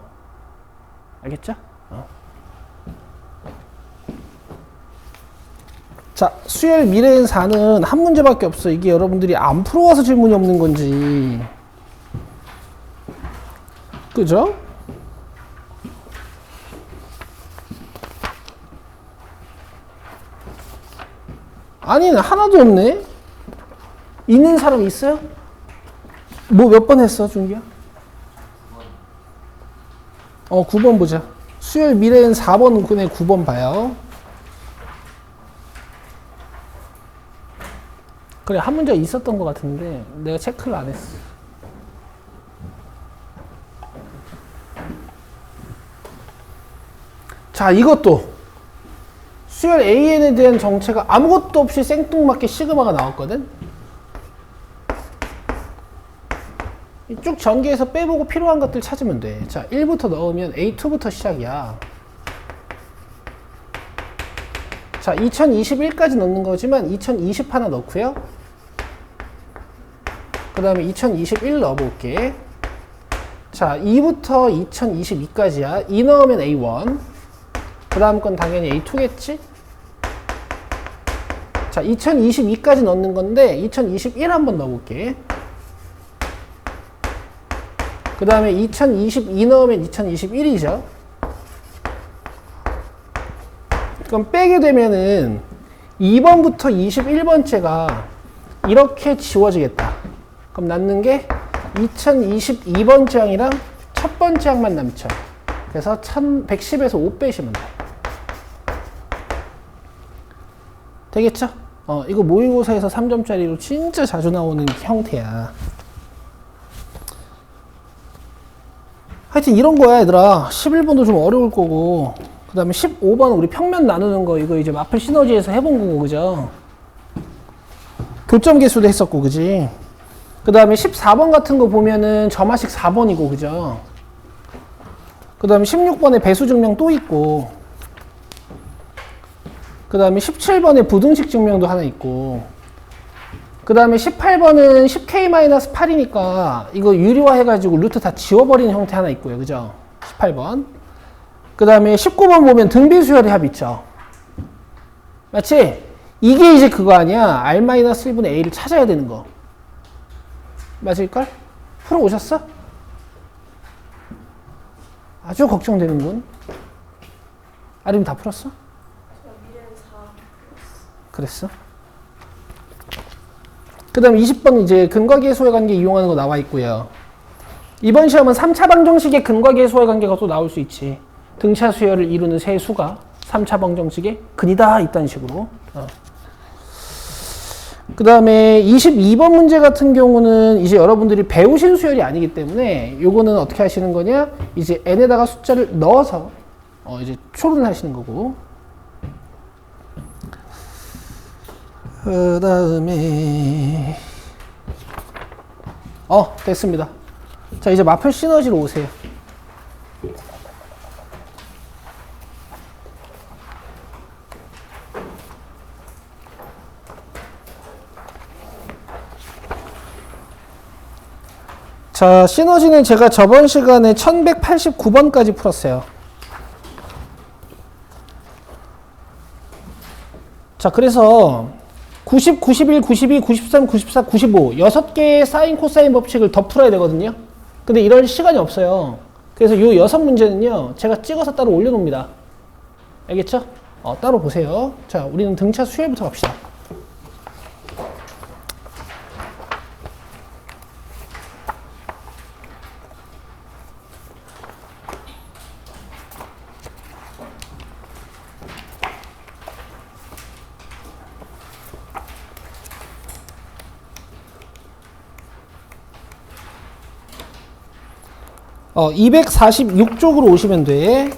알겠죠? 자, 수열 미래엔 4는 한 문제밖에 없어. 이게 여러분들이 안 풀어와서 질문이 없는 건지. 그죠? 아니, 하나도 없네? 있는 사람 있어요? 뭐 몇 번 했어, 준기야? 9번 보자. 수열 미래엔 4번 근에 9번 봐요. 그래, 한 문제 있었던 것 같은데 내가 체크를 안 했어. 자, 이것도 수열 AN에 대한 정체가 아무것도 없이 생뚱맞게 시그마가 나왔거든. 쭉 전개해서 빼보고 필요한 것들 찾으면 돼. 자, 1부터 넣으면 A2부터 시작이야. 자, 2021까지 넣는 거지만 2020 하나 넣고요. 그 다음에 2021 넣어볼게. 자, 2부터 2022까지야. 2 넣으면 A1. 그 다음 건 당연히 A2겠지? 자, 2022까지 넣는 건데 2021 한번 넣어볼게. 그 다음에 2022 넣으면 2021이죠. 그럼 빼게 되면은 2번부터 21번째가 이렇게 지워지겠다. 그럼 남는 게 2022번째 항이랑 첫 번째 항만 남죠. 그래서 110에서 5 빼시면 돼. 되겠죠? 이거 모의고사에서 3점짜리로 진짜 자주 나오는 형태야. 하여튼 이런 거야, 얘들아. 11번도 좀 어려울 거고, 그 다음에 15번 우리 평면 나누는 거, 이거 이제 마플 시너지에서 해본 거고, 그죠? 교점 계수도 했었고, 그지? 그 다음에 14번 같은 거 보면은 점화식 4번이고, 그죠? 그 다음에 16번에 배수 증명 또 있고, 그 다음에 17번에 부등식 증명도 하나 있고, 그 다음에 18번은 10k-8이니까 이거 유리화 해가지고 루트 다 지워버리는 형태 하나 있고요. 그죠? 18번. 그 다음에 19번 보면 등비수열의 합 있죠. 맞지? 이게 이제 그거 아니야? R-1분의 A를 찾아야 되는 거. 맞을걸? 풀어 오셨어? 아주 걱정되는군. 아림 다 풀었어? 그랬어? 그 다음 20번 이제 근과계의 소외관계 이용하는 거 나와 있고요. 이번 시험은 3차 방정식의 근과계의 소외관계가 또 나올 수 있지. 등차 수열을 이루는 세 수가 3차 방정식의 근이다. 이딴 식으로. 그 다음에 22번 문제 같은 경우는 이제 여러분들이 배우신 수열이 아니기 때문에 요거는 어떻게 하시는 거냐? 이제 n에다가 숫자를 넣어서 이제 초론을 하시는 거고. 그 다음에 됐습니다. 자, 이제 마플 시너지로 오세요. 자, 시너지는 제가 저번 시간에 1189번까지 풀었어요. 자, 그래서 90, 91, 92, 93, 94, 95 6개의 사인 코사인 법칙을 더 풀어야 되거든요. 근데 이럴 시간이 없어요. 그래서 요 6문제는요 제가 찍어서 따로 올려놓습니다. 알겠죠? 따로 보세요. 자, 우리는 등차 수열부터 갑시다. 어, 246쪽으로 오시면 돼.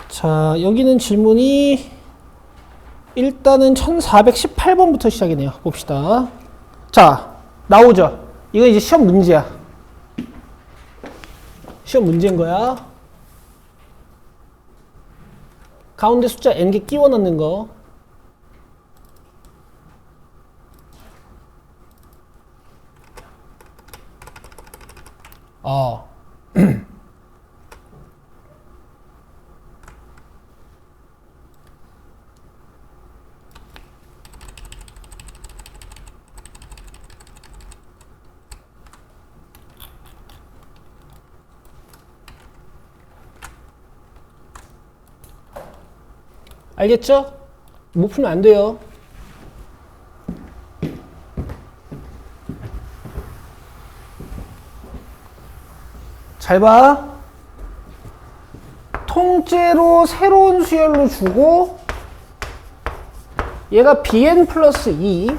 자, 여기는 질문이 일단은 1418번부터 시작이네요. 봅시다. 자, 나오죠? 이거 이제 시험 문제야. 시험 문제인 거야. 가운데 숫자 n개 끼워 넣는 거. 알겠죠? 못 풀면 안 돼요. 잘 봐. 통째로 새로운 수열로 주고 얘가 bn 플러스 2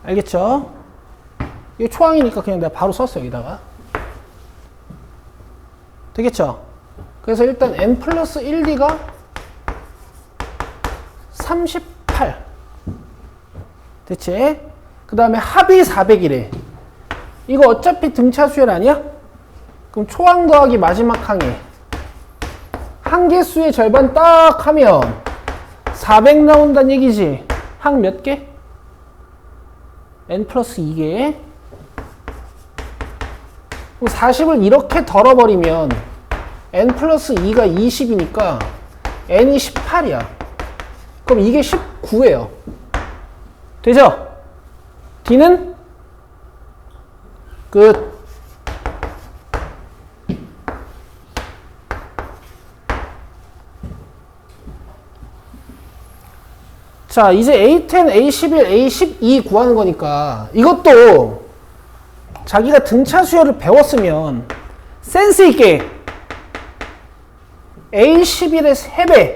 알겠죠? 이거 초항이니까 그냥 내가 바로 썼어요. 여기다가 되겠죠? 그래서 일단 n 플러스 1d가 38 됐지? 그 다음에 합이 400이래. 이거 어차피 등차 수열 아니야? 그럼 초항 더하기 마지막 항에 항계수의 절반 딱 하면 400 나온다는 얘기지. 항 몇 개? n 플러스 2개. 그럼 40을 이렇게 덜어버리면 n 플러스 2가 20이니까 n이 18이야. 그럼 이게 19예요. 되죠? D는 끝. 자, 이제 A10, A11, A12 구하는 거니까 이것도 자기가 등차 수열을 배웠으면 센스 있게 A11의 3배.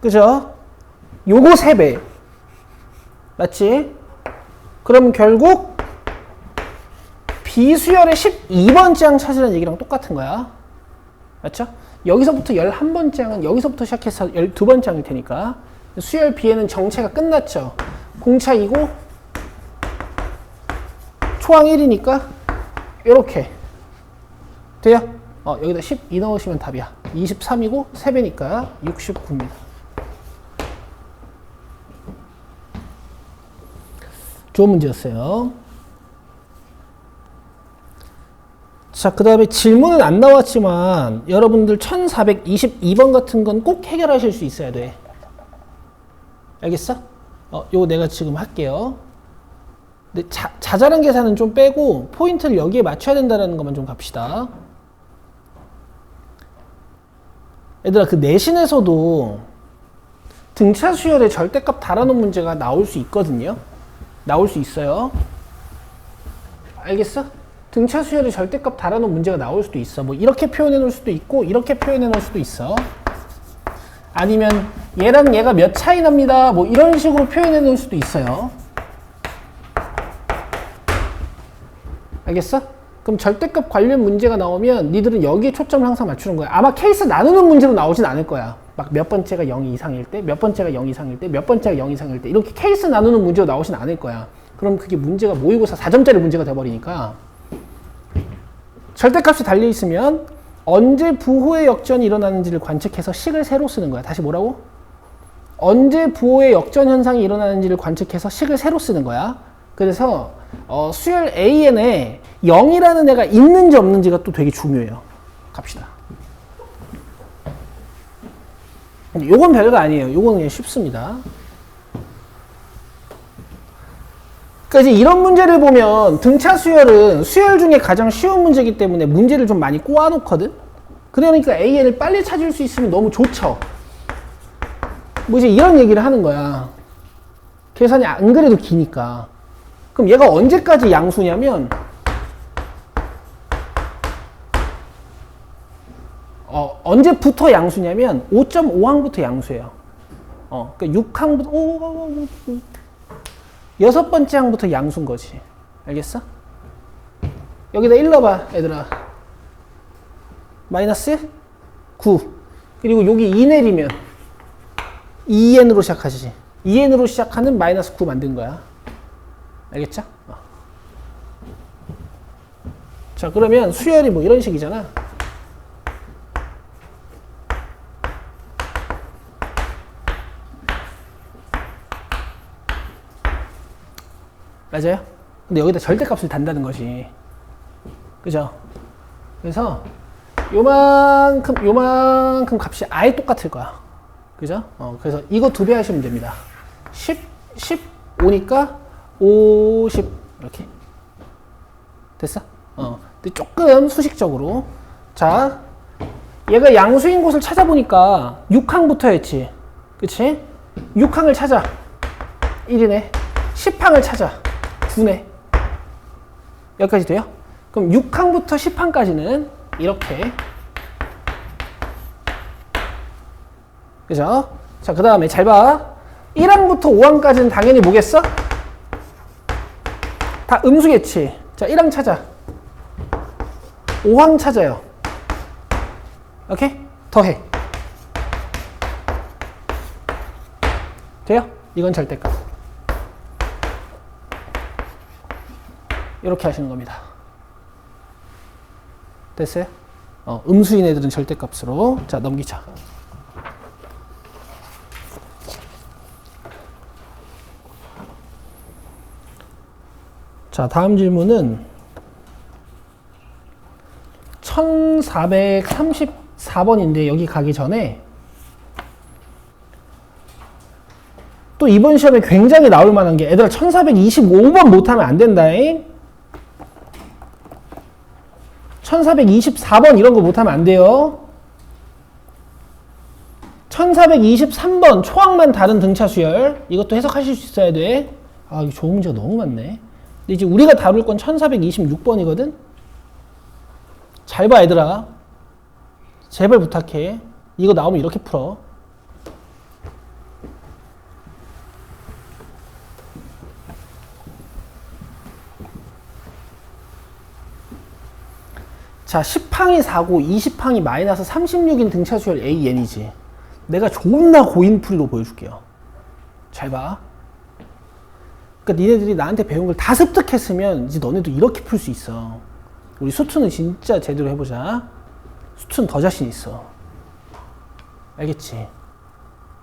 그죠? 요거 3배. 맞지? 그럼 결국 B수열의 12번째 항 찾으라는 얘기랑 똑같은 거야. 맞죠? 여기서부터 11번째 항은 여기서부터 시작해서 12번째 항일 테니까. 수열 B에는 정체가 끝났죠. 공차 2고 초항 1이니까 이렇게 돼요? 여기다 12 넣으시면 답이야. 23이고 3배니까 69입니다. 좋은 문제였어요. 자, 그 다음에 질문은 안 나왔지만 여러분들 1422번 같은 건 꼭 해결하실 수 있어야 돼. 알겠어? 요거 내가 지금 할게요. 근데 자잘한 계산은 좀 빼고 포인트를 여기에 맞춰야 된다는 것만 좀 갑시다. 얘들아, 그 내신에서도 등차 수열의 절대값 달아놓은 문제가 나올 수 있거든요. 나올 수 있어요. 알겠어? 등차 수열의 절대값 달아놓은 문제가 나올 수도 있어. 뭐 이렇게 표현해 놓을 수도 있고 이렇게 표현해 놓을 수도 있어. 아니면 얘랑 얘가 몇 차이 납니다. 뭐 이런 식으로 표현해 놓을 수도 있어요. 알겠어? 그럼 절대값 관련 문제가 나오면 니들은 여기에 초점을 항상 맞추는 거야. 아마 케이스 나누는 문제로 나오진 않을 거야. 막 몇 번째가 0 이상일 때, 몇 번째가 0 이상일 때, 몇 번째가 0 이상일 때 이렇게 케이스 나누는 문제로 나오진 않을 거야. 그럼 그게 문제가 모의고사 4점짜리 문제가 돼버리니까 절대값이 달려있으면 언제 부호의 역전이 일어나는지를 관측해서 식을 세로 쓰는 거야. 다시 뭐라고? 언제 부호의 역전 현상이 일어나는지를 관측해서 식을 세로 쓰는 거야. 그래서 수열 AN에 0이라는 애가 있는지 없는지가 또 되게 중요해요. 갑시다. 요건 별거 아니에요. 요건 그냥 쉽습니다. 그러니까 이제 이런 문제를 보면 등차 수열은 수열 중에 가장 쉬운 문제이기 때문에 문제를 좀 많이 꼬아놓거든? 그러니까 AN을 빨리 찾을 수 있으면 너무 좋죠. 뭐 이제 이런 얘기를 하는 거야. 계산이 안 그래도 기니까. 그럼 얘가 언제까지 양수냐면 언제부터 양수냐면 5.5항부터 양수예요. 그러니까 6항부터 6번째 항부터 양수인 거지. 알겠어? 여기다 1 넣어봐, 얘들아. 마이너스 9. 그리고 여기 2 내리면 2n으로 시작하지. 2n으로 시작하는 마이너스 9 만든 거야. 알겠죠? 자, 그러면 수열이 뭐 이런 식이잖아. 맞아요? 근데 여기다 절대값을 단다는 거지. 그죠? 그래서 요만큼 값이 아예 똑같을 거야. 그죠? 그래서 이거 2배 하시면 됩니다. 10, 15니까 50 이렇게 됐어? 근데 조금 수식적으로 자, 얘가 양수인 곳을 찾아보니까 6항부터 했지. 그치? 6항을 찾아. 1이네. 10항을 찾아. 9네. 여기까지 돼요? 그럼 6항부터 10항까지는 이렇게. 그죠? 자, 그 다음에 잘 봐. 1항부터 5항까지는 당연히 뭐겠어? 다 음수겠지. 자, 1항 찾아. 5항 찾아요. 오케이? 더해. 돼요? 이건 절대값. 이렇게 하시는 겁니다. 됐어요? 음수인 애들은 절대값으로. 자, 넘기자. 자, 다음 질문은 1434번인데 여기 가기 전에 또 이번 시험에 굉장히 나올 만한 게 얘들아 1425번 못하면 안 된다잉. 1424번 이런 거 못하면 안 돼요. 1423번 초항만 다른 등차 수열 이것도 해석하실 수 있어야 돼. 아, 이거 좋은 문제가 너무 많네. 근데 이제 우리가 다룰 건 1426번이거든. 잘 봐, 얘들아. 제발 부탁해. 이거 나오면 이렇게 풀어. 자, 10항이 4고 20항이 마이너스 36인 등차수열 AN이지. 내가 존나 고인풀이로 보여줄게요. 잘 봐. 그러니까 니네들이 나한테 배운 걸 다 습득했으면 이제 너네도 이렇게 풀 수 있어. 우리 수투는 진짜 제대로 해보자. 수투는 더 자신 있어. 알겠지?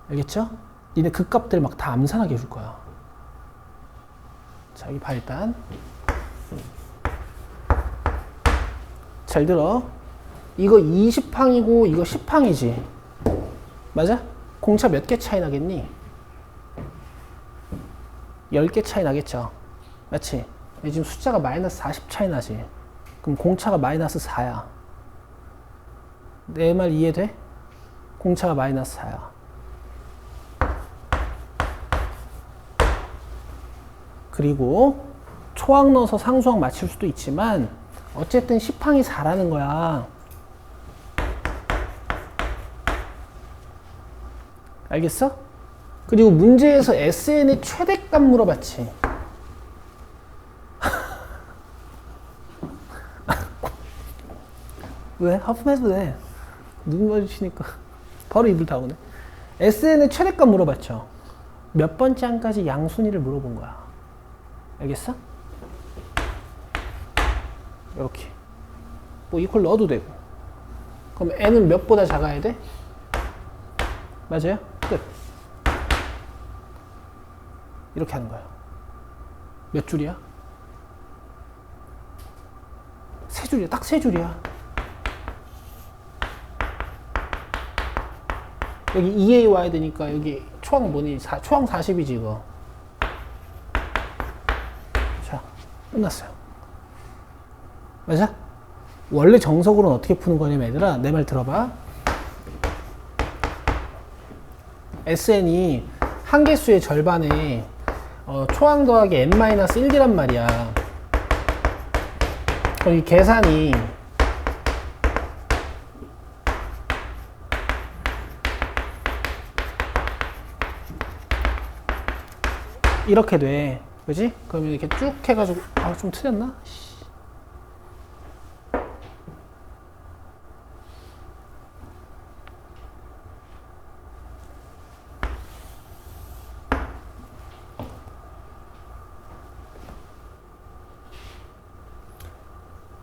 알겠죠? 니네 그 값들 막 다 암산하게 해줄 거야. 자, 여기 봐 일단. 잘 들어. 이거 20항이고 이거 10항이지. 맞아? 공차 몇 개 차이 나겠니? 10개 차이 나겠죠? 맞지? 지금 숫자가 마이너스 40 차이 나지? 그럼 공차가 마이너스 4야. 내 말 이해돼? 공차가 마이너스 4야. 그리고 초항 넣어서 상수항 맞출 수도 있지만 어쨌든 10항이 4라는 거야. 알겠어? 그리고 문제에서 SN의 최대값 물어봤지. 왜? 하품해도 돼. 눈 마주치니까 바로 입을 다 오네. SN의 최대값 물어봤죠. 몇 번째 항까지 양순위를 물어본 거야. 알겠어? 이렇게 뭐 이퀄 넣어도 되고. 그럼 n은 몇보다 작아야 돼? 맞아요? 끝. 이렇게 하는 거야. 몇 줄이야? 세 줄이야. 딱 세 줄이야. 여기 2a 와야 되니까 여기 초항 뭐니? 초항 40이지 이거. 자, 끝났어요. 맞아? 원래 정석으로는 어떻게 푸는 거냐면 얘들아, 내 말 들어봐. SN이 한계수의 절반에 초항 더하기 n-1이란 말이야. 그럼 이 계산이 이렇게 돼. 그지? 그러면 이렇게 쭉 해가지고, 아, 좀 틀렸나?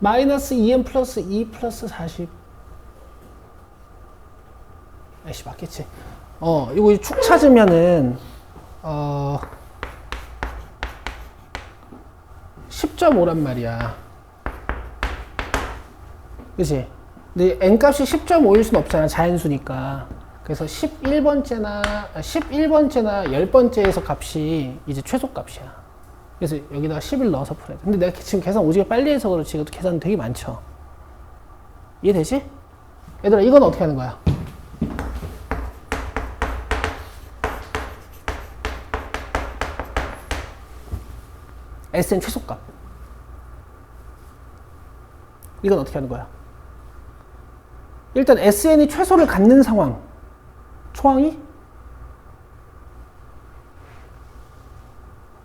마이너스 2n 플러스 2 플러스 40. 아이씨, 맞겠지. 이거 축 찾으면은, 10.5란 말이야. 그치? 근데 n값이 10.5일 순 없잖아. 자연수니까. 그래서 11번째나 10번째에서 값이 이제 최소값이야. 그래서 여기다가 10을 넣어서 풀어야 돼. 근데 내가 지금 계산 오지게 빨리 해서 그렇지. 이것도 계산 되게 많죠. 이해되지? 얘들아, 이건 어떻게 하는 거야? SN 최소값. 이건 어떻게 하는 거야? 일단 SN이 최소를 갖는 상황. 초항이?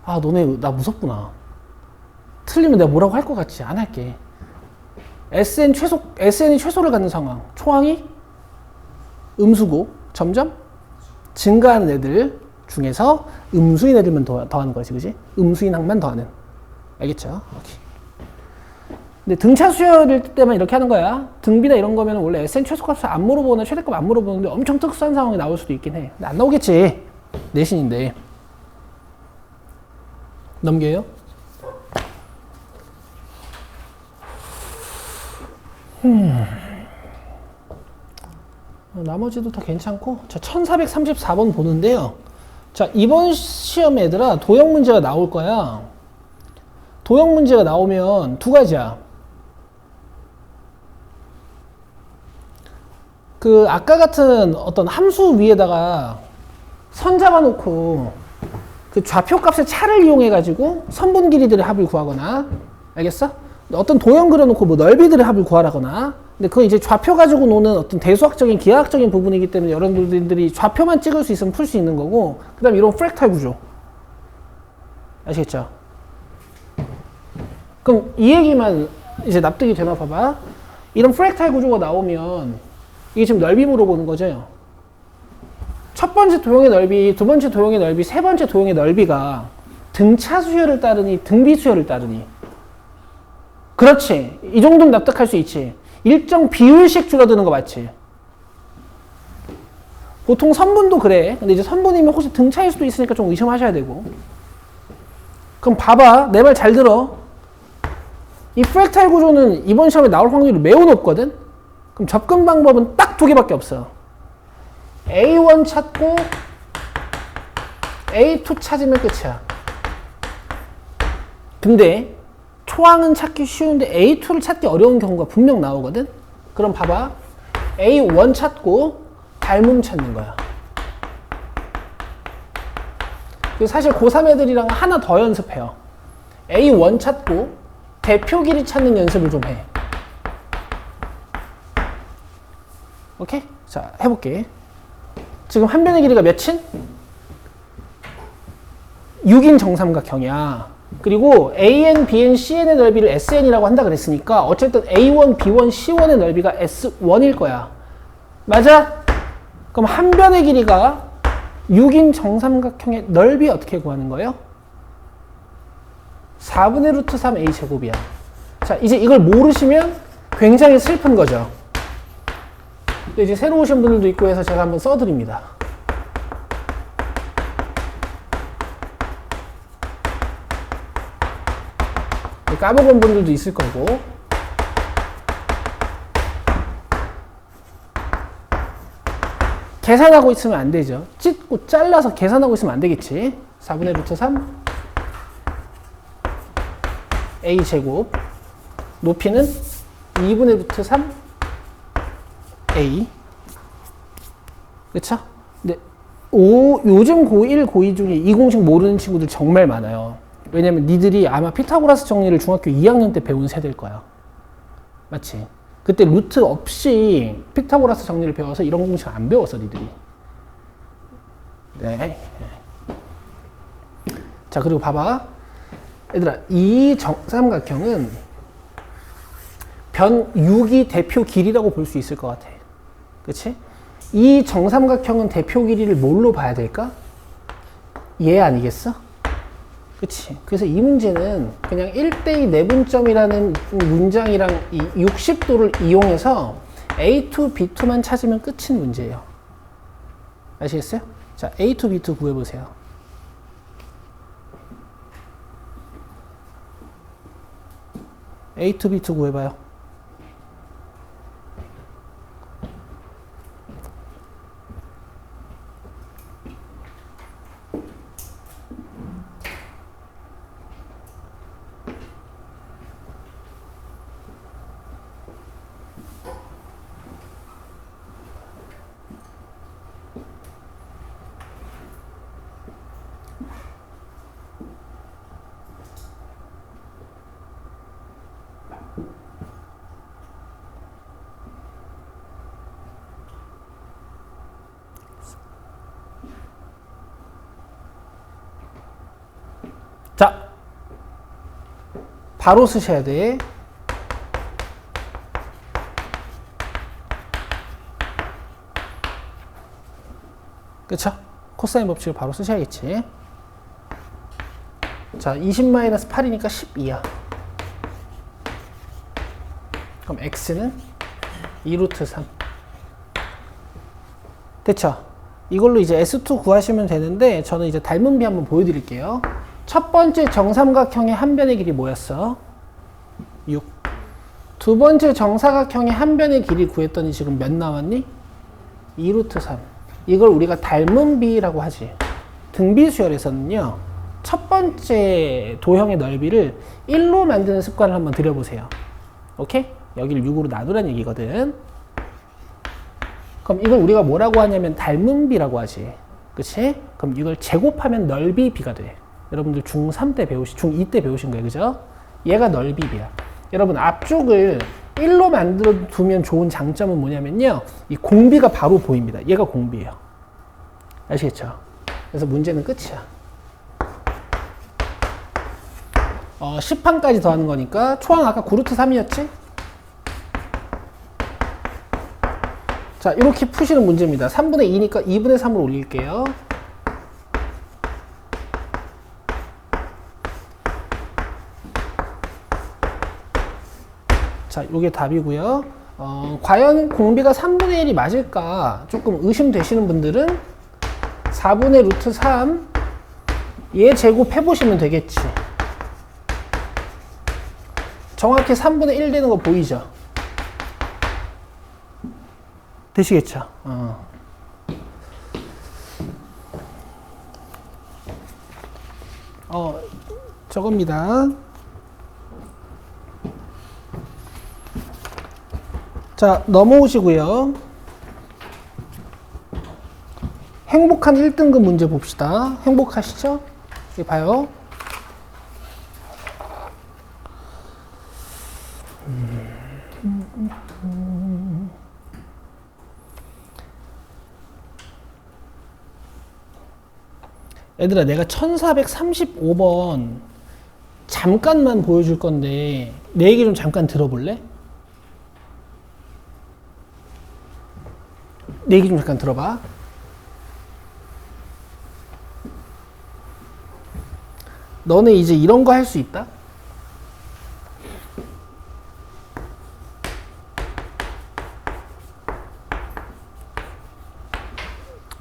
아, 너네 나 무섭구나. 틀리면 내가 뭐라고 할 것 같지? 안 할게. SN이 최소를 갖는 상황. 초항이 음수고 점점 증가하는 애들 중에서 음수인 애들만 더하는 거지, 그지? 음수인 항만 더하는. 알겠죠? 오케이. 근데 등차 수열일 때만 이렇게 하는 거야. 등비나 이런 거면 원래 SN 최소값을 안 물어보거나 최대값 안 물어보는데 엄청 특수한 상황이 나올 수도 있긴 해. 근데 안 나오겠지. 내신인데. 넘겨요. 나머지도 다 괜찮고. 자, 1434번 보는데요. 자, 이번 시험 얘들아, 도형 문제가 나올 거야. 도형 문제가 나오면 두 가지야. 그 아까 같은 어떤 함수 위에다가 선 잡아놓고 그 좌표값의 차를 이용해 가지고 선분 길이들의 합을 구하거나, 알겠어? 어떤 도형 그려놓고 뭐 넓이들의 합을 구하라거나 근데 그건 이제 좌표 가지고 노는 어떤 대수학적인 기하학적인 부분이기 때문에 여러분들이 좌표만 찍을 수 있으면 풀 수 있는 거고, 그 다음에 이런 프랙탈 구조. 아시겠죠? 그럼 이 얘기만 이제 납득이 되나 봐봐. 이런 프랙탈 구조가 나오면 이게 지금 넓이 물어보는 거죠. 첫 번째 도형의 넓이, 두 번째 도형의 넓이, 세 번째 도형의 넓이가 등차 수열을 따르니 등비 수열을 따르니. 그렇지. 이 정도는 납득할 수 있지. 일정 비율씩 줄어드는 거 맞지? 보통 선분도 그래. 근데 이제 선분이면 혹시 등차일 수도 있으니까 좀 의심하셔야 되고. 그럼 봐봐. 내 말 잘 들어. 이 프랙탈 구조는 이번 시험에 나올 확률이 매우 높거든? 그럼 접근 방법은 딱 두 개밖에 없어. A1 찾고 A2 찾으면 끝이야. 근데 초항은 찾기 쉬운데 A2를 찾기 어려운 경우가 분명 나오거든? 그럼 봐봐. A1 찾고 닮음 찾는 거야. 사실 고3 애들이랑 하나 더 연습해요. A1 찾고 대표 길이 찾는 연습을 좀 해. 오케이? 자, 해볼게. 지금 한 변의 길이가 몇인? 6인 정삼각형이야. 그리고 AN, BN, CN의 넓이를 SN이라고 한다 그랬으니까 어쨌든 A1, B1, C1의 넓이가 S1일 거야. 맞아? 그럼 한 변의 길이가 6인 정삼각형의 넓이 어떻게 구하는 거예요? 4분의 루트 3 A제곱이야. 자, 이제 이걸 모르시면 굉장히 슬픈 거죠. 근데 이제 새로 오신 분들도 있고 해서 제가 한번 써드립니다. 까먹은 분들도 있을 거고. 계산하고 있으면 안 되죠. 찢고 잘라서 계산하고 있으면 안 되겠지. 4분의 루트 3 A제곱, 높이는 2분의 루트 3 A. 그쵸? 근데 요즘 고1, 고2 중에 이 공식 모르는 친구들 정말 많아요. 왜냐면 니들이 아마 피타고라스 정리를 중학교 2학년 때 배운 세대일 거야. 맞지? 그때 루트 없이 피타고라스 정리를 배워서 이런 공식 안 배웠어, 니들이. 네. 자, 그리고 봐봐. 얘들아, 이 정삼각형은 변 6이 대표 길이라고 볼 수 있을 것 같아. 그치? 이 정삼각형은 대표 길이를 뭘로 봐야 될까? 얘 아니겠어? 그치? 그래서 이 문제는 그냥 1대2 내분점이라는 문장이랑 이 60도를 이용해서 A2, B2만 찾으면 끝인 문제예요. 아시겠어요? 자, A2, B2 구해보세요. A2, B2 구해봐요. 자, 바로 쓰셔야 돼. 그쵸? 코사인 법칙을 바로 쓰셔야겠지. 자, 20-8이니까 12야. 그럼 x는 2루트 3. 됐죠? 이걸로 이제 S2 구하시면 되는데, 저는 이제 닮은 비 한번 보여드릴게요. 첫 번째 정삼각형의 한 변의 길이 뭐였어? 6. 두 번째 정사각형의 한 변의 길이 구했더니 지금 몇 나왔니? 2루트 3. 이걸 우리가 닮은 비라고 하지. 등비 수열에서는요, 첫 번째 도형의 넓이를 1로 만드는 습관을 한번 들여보세요. 오케이? 여기를 6으로 나누라는 얘기거든. 그럼 이걸 우리가 뭐라고 하냐면 닮은 비라고 하지. 그치? 그럼 이걸 제곱하면 넓이 비가 돼. 여러분들 중3 때 중2 때 배우신 거예요. 그죠? 얘가 넓이 비야. 여러분 앞쪽을 1로 만들어 두면 좋은 장점은 뭐냐면요. 이 공비가 바로 보입니다. 얘가 공비예요. 아시겠죠? 그래서 문제는 끝이야. 10항까지 더하는 거니까 초항 아까 9루트 3이었지? 자, 이렇게 푸시는 문제입니다. 3분의 2니까 2분의 3으로 올릴게요. 자, 요게 답이고요. 과연 공비가 3분의 1이 맞을까 조금 의심되시는 분들은 4분의 루트 3 얘 제곱해보시면 되겠지. 정확히 3분의 1 되는 거 보이죠? 되시겠죠? 저겁니다. 자, 넘어오시고요. 행복한 1등급 문제 봅시다. 행복하시죠? 여기 봐요. 얘들아, 내가 1435번 잠깐만 보여줄 건데 내 얘기 좀 잠깐 들어볼래? 내 얘기 좀 잠깐 들어봐. 너네 이제 이런 거 할 수 있다?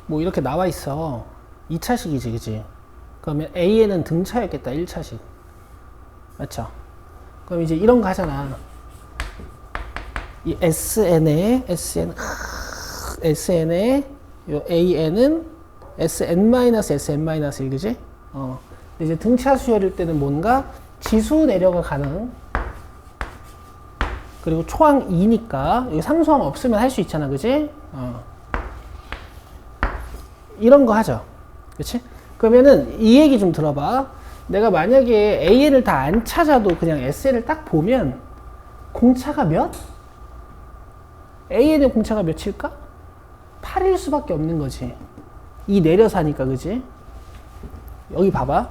뭐 이렇게 나와 있어. 2차식이지, 그치? 그러면 A에는 등차였겠다, 1차식. 맞죠? 그럼 이제 이런 거 하잖아. 이 SN에 요 AN은 SN-SN-1, 그지? 근데 이제 등차 수열일 때는 뭔가 지수 내려가 가능. 그리고 초항 2니까 여기 상수항 없으면 할 수 있잖아, 그지? 이런 거 하죠. 그치? 그러면은 이 얘기 좀 들어봐. 내가 만약에 AN을 다 안 찾아도 그냥 SN을 딱 보면 공차가 몇? AN의 공차가 몇일까? 8일 수밖에 없는 거지. 이 내려서 하니까, 그지? 여기 봐봐.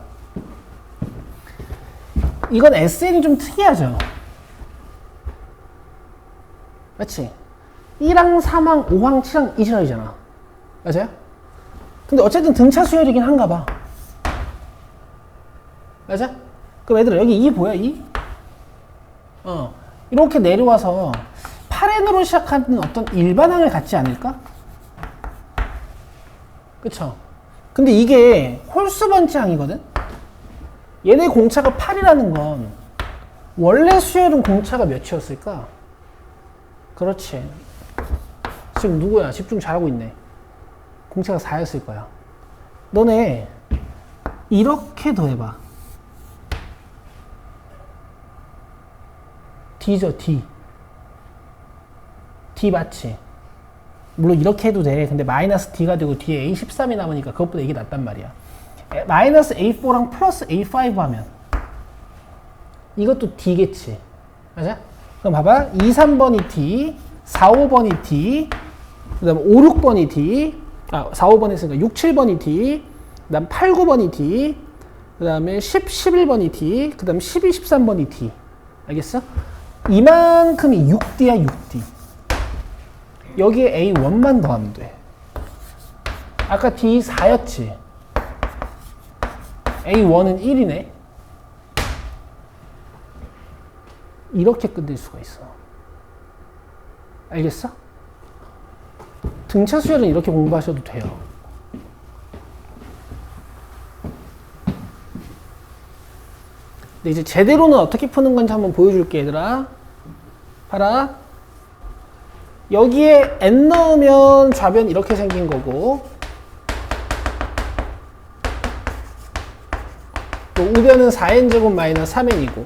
이건 SN이 좀 특이하죠? 맞지? 1항, 3항, 5항, 7항, 2실항이잖아. 맞아요? 근데 어쨌든 등차 수열이긴 한가 봐. 맞아? 그럼 얘들아, 여기 2 보여, 2? 이렇게 내려와서 8n으로 시작하는 어떤 일반항을 갖지 않을까? 그쵸? 근데 이게 홀수번째 항이거든? 얘네 공차가 8이라는 건 원래 수열은 공차가 몇이었을까? 그렇지. 지금 누구야? 집중 잘하고 있네. 공차가 4였을 거야. 너네 이렇게 더해봐. D죠, D. D 맞지? 물론 이렇게 해도 돼. 근데 마이너스 D가 되고 뒤에 A13이 남으니까 그것보다 이게 낫단 말이야. 마이너스 A4랑 플러스 A5 하면 이것도 D겠지. 맞아? 그럼 봐봐. 2, 3번이 D, 4, 5번이 D, 그 다음에 5, 6번이 D, 4, 5번 했으니까 6, 7번이 D, 그 다음 8, 9번이 D, 그 다음에 10, 11번이 D, 그 다음 12, 13번이 D. 알겠어? 이만큼이 6D야, 6D. 여기에 A1만 더하면 돼. 아까 D 4였지. A1은 1이네. 이렇게 끝낼 수가 있어. 알겠어? 등차 수열은 이렇게 공부하셔도 돼요. 근데 이제 제대로는 어떻게 푸는 건지 한번 보여줄게, 얘들아. 봐라. 여기에 n 넣으면 좌변 이렇게 생긴 거고, 또 우변은 4n제곱 마이너스 3n이고,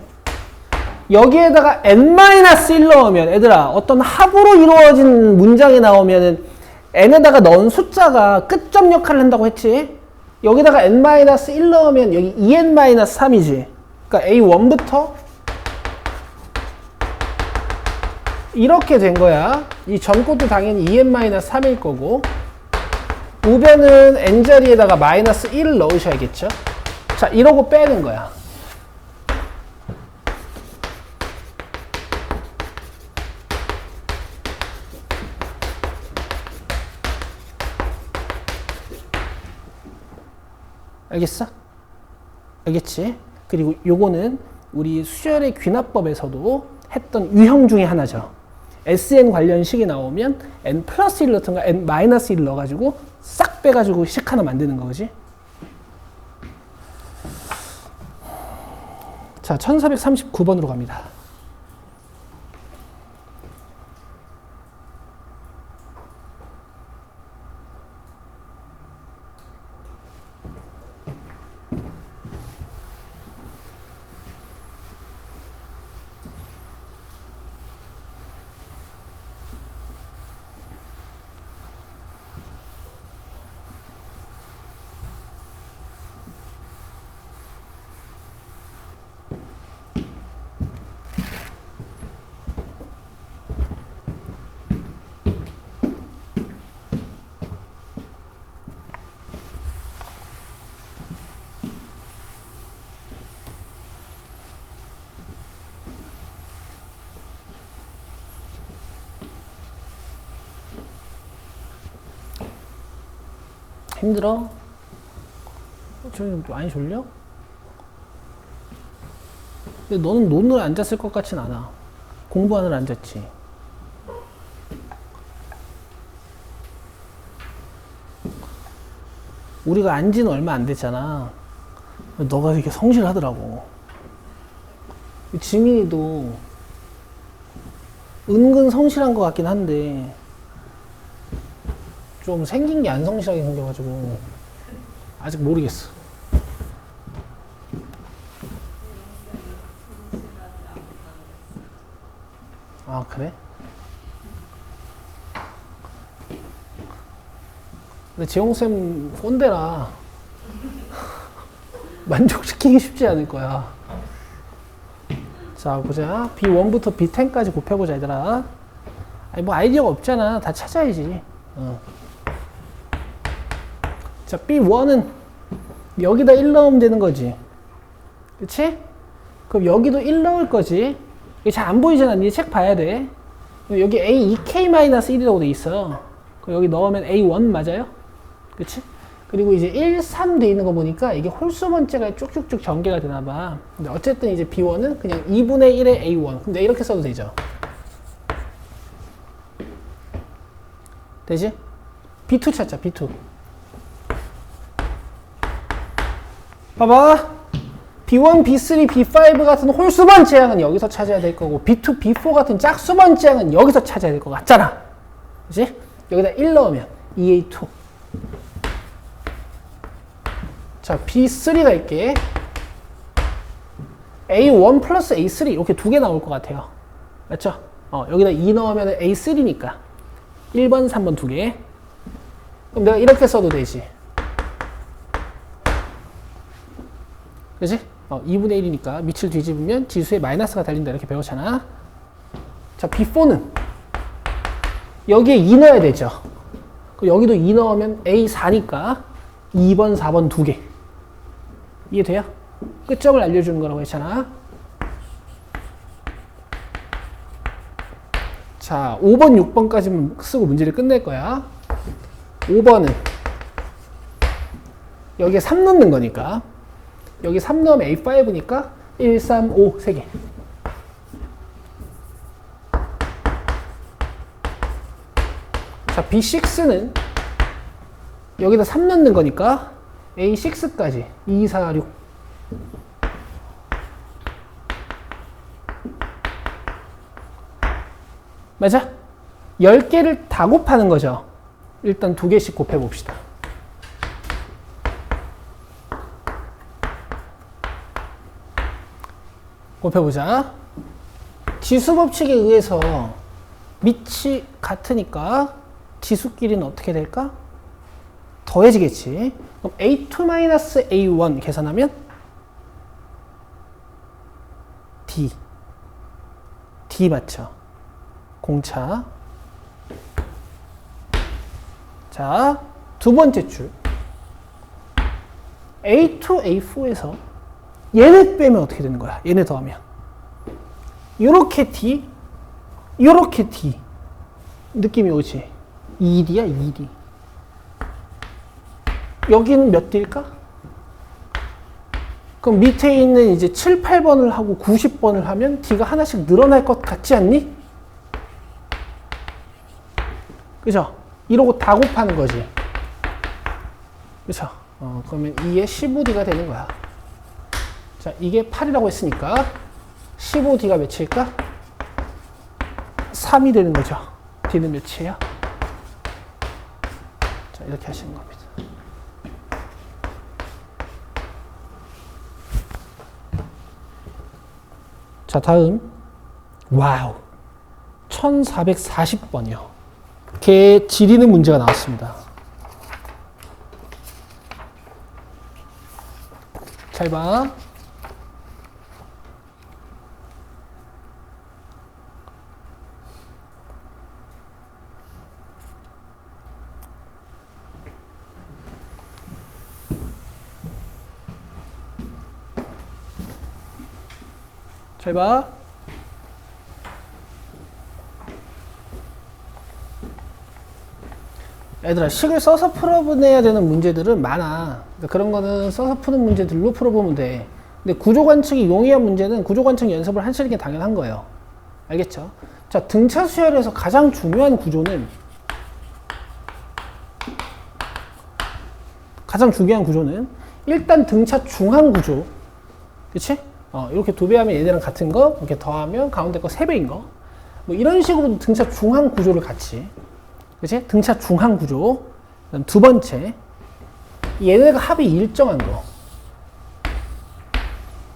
여기에다가 n-1 넣으면, 얘들아, 어떤 합으로 이루어진 문장이 나오면은 n에다가 넣은 숫자가 끝점 역할을 한다고 했지? 여기다가 n-1 넣으면 여기 2n-3이지. 그러니까 A1부터 이렇게 된 거야. 이 전 것도 당연히 2n-3일 거고, 우변은 n자리에다가 마이너스 1을 넣으셔야겠죠. 자, 이러고 빼는 거야. 알겠어? 알겠지? 그리고 요거는 우리 수열의 귀납법에서도 했던 유형 중에 하나죠. SN 관련 식이 나오면 n 플러스 1 넣던가 n 마이너스 1 넣어가지고 싹 빼가지고 식 하나 만드는 거지. 자, 1439번으로 갑니다. 힘들어? 좀 많이 졸려? 근데 너는 논을 앉았을 것 같진 않아. 공부하느라 앉았지. 우리가 안지는 얼마 안 됐잖아. 너가 되게 성실하더라고. 지민이도 은근 성실한 것 같긴 한데 좀 생긴 게 안 성실하게 생겨가지고 아직 모르겠어. 아, 그래? 근데 재홍쌤 꼰대라 만족시키기 쉽지 않을 거야. 자, 보자. B1부터 B10까지 곱해보자, 얘들아. 아니, 뭐 아이디어가 없잖아. 다 찾아야지. 자, B1은 여기다 1 넣으면 되는 거지. 그치? 그럼 여기도 1 넣을 거지. 이게 잘 안 보이잖아. 니 책 봐야 돼. 여기 A2K-1이라고 돼 있어. 그럼 여기 넣으면 A1 맞아요? 그치? 그리고 이제 1, 3 돼 있는 거 보니까 이게 홀수 번째가 쭉쭉쭉 전개가 되나 봐. 근데 어쨌든 이제 B1은 그냥 2분의 1의 A1. 근데 이렇게 써도 되죠. 되지? B2 찾자, B2. 봐봐. B1, B3, B5 같은 홀수번 제항은 여기서 찾아야 될 거고 B2, B4 같은 짝수번 제항은 여기서 찾아야 될 거 같잖아. 그치? 여기다 1 넣으면 2A2. 자, B3 갈게. A1 플러스 A3 이렇게 두 개 나올 것 같아요. 맞죠? 여기다 2 넣으면 A3니까 1번, 3번 두 개. 그럼 내가 이렇게 써도 되지. 그치? 2분의 1이니까 밑을 뒤집으면 지수에 마이너스가 달린다 이렇게 배웠잖아. 자, B4는 여기에 2 넣어야 되죠. 그럼 여기도 2 넣으면 A4니까 2번, 4번 두 개. 이해돼요? 끝점을 알려주는 거라고 했잖아. 자, 5번, 6번까지만 쓰고 문제를 끝낼 거야. 5번은 여기에 3 넣는 거니까 여기 3 넣으면 A5니까 1, 3, 5 3개. 자, B6는 여기다 3 넣는 거니까 A6까지 2, 4, 6. 맞아? 10개를 다 곱하는 거죠. 일단 2개씩 곱해봅시다. 곱해보자. 지수법칙에 의해서 밑이 같으니까 지수끼리는 어떻게 될까? 더해지겠지. 그럼 A2-A1 계산하면 D 맞죠? 공차. 자, 두 번째 줄. A2, A4에서 얘네 빼면 어떻게 되는 거야? 얘네 더하면. 요렇게 D, 요렇게 D. 느낌이 오지? 2D야, 2D. 여기는 몇 D일까? 그럼 밑에 있는 이제 7, 8번을 하고 90번을 하면 D가 하나씩 늘어날 것 같지 않니? 그죠? 이러고 다 곱하는 거지. 그죠? 그러면 2에 15D가 되는 거야. 자, 이게 8이라고 했으니까 15D가 몇일까? 3이 되는 거죠. D는 몇이에요? 자, 이렇게 하시는 겁니다. 자, 다음. 와우. 1440번이요. 개 지리는 문제가 나왔습니다. 잘 봐. 잘 봐. 얘들아, 식을 써서 풀어내야 되는 문제들은 많아. 그러니까 그런 거는 써서 푸는 문제들로 풀어보면 돼. 근데 구조관측이 용이한 문제는 구조관측 연습을 하시는 게 당연한 거예요. 알겠죠? 자, 등차 수열에서 가장 중요한 구조는 일단 등차 중앙 구조. 그치? 이렇게 도배하면 얘네랑 같은 거, 이렇게 더하면 가운데 거 3배인 거. 뭐 이런 식으로 등차 중앙 구조를 같이. 그치? 등차 중앙 구조. 그다음 두 번째, 얘네가 합이 일정한 거.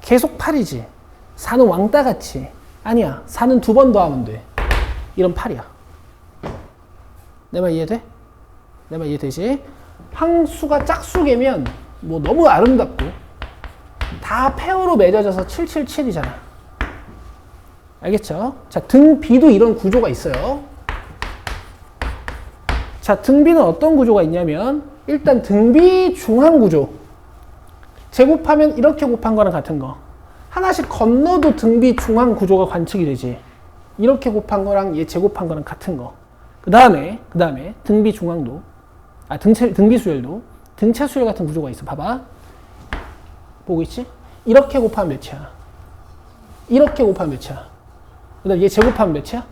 계속 8이지. 4는 왕따같이. 아니야. 4는 2번 더하면 돼. 이런 8이야. 내 말 이해돼? 내 말 이해되지? 항수가 짝수개면 뭐 너무 아름답고 다 페어로 맺어져서 777이잖아. 알겠죠? 자, 등 B도 이런 구조가 있어요. 자, 등 B는 어떤 구조가 있냐면 일단 등 B 중앙 구조. 제곱하면 이렇게 곱한 거랑 같은 거. 하나씩 건너도 등 B 중앙 구조가 관측이 되지. 이렇게 곱한 거랑 얘 제곱한 거랑 같은 거. 그 다음에 등 B 중앙도, 등 B 수열도 등차 수열 같은 구조가 있어. 봐봐. 보고 있지? 이렇게 곱하면 몇이야? 이렇게 곱하면 몇이야? 그 다음 얘 제곱하면 몇이야?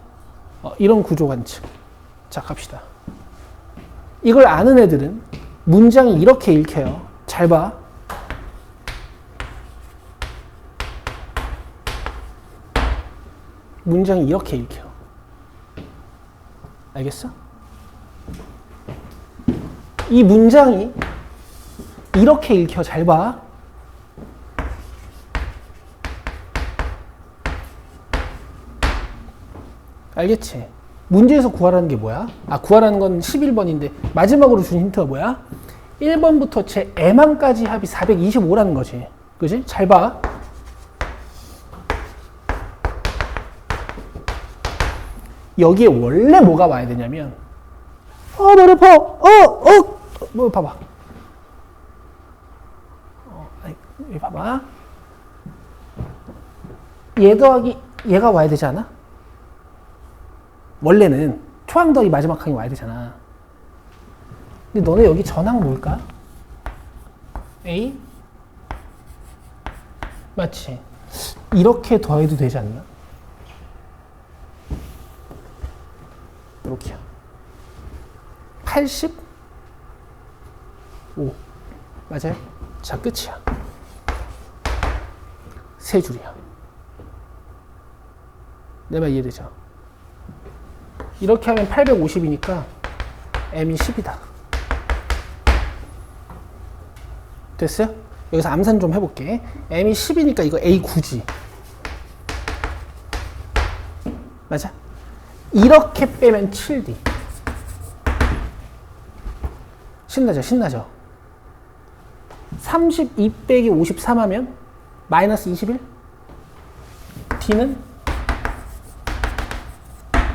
이런 구조 관측. 자, 갑시다. 이걸 아는 애들은 문장이 이렇게 읽혀요. 잘 봐. 문장이 이렇게 읽혀. 알겠어? 이 문장이 이렇게 읽혀. 잘 봐. 알겠지? 문제에서 구하라는 게 뭐야? 구하라는 건 11번인데 마지막으로 준 힌트가 뭐야? 1번부터 제 M항까지 합이 425라는 거지. 그지? 잘 봐. 여기에 원래 뭐가 와야 되냐면 머리 아파. 뭐 봐봐. 여기 봐봐. 얘 더하기 얘가 와야 되지 않아? 원래는 초항 더하기 마지막 항이 와야 되잖아. 근데 너네 여기 전항 뭘까? A? 맞지? 이렇게 더해도 되지 않나? 이렇게요. 85. 맞아요? 자, 끝이야. 세 줄이야. 내 말 이해되죠? 이렇게 하면 850이니까 M이 10이다. 됐어요? 여기서 암산 좀 해볼게. M이 10이니까 이거 A 9지. 맞아? 이렇게 빼면 7D. 신나죠? 신나죠? 32 빼기 53 하면 마이너스 21? D는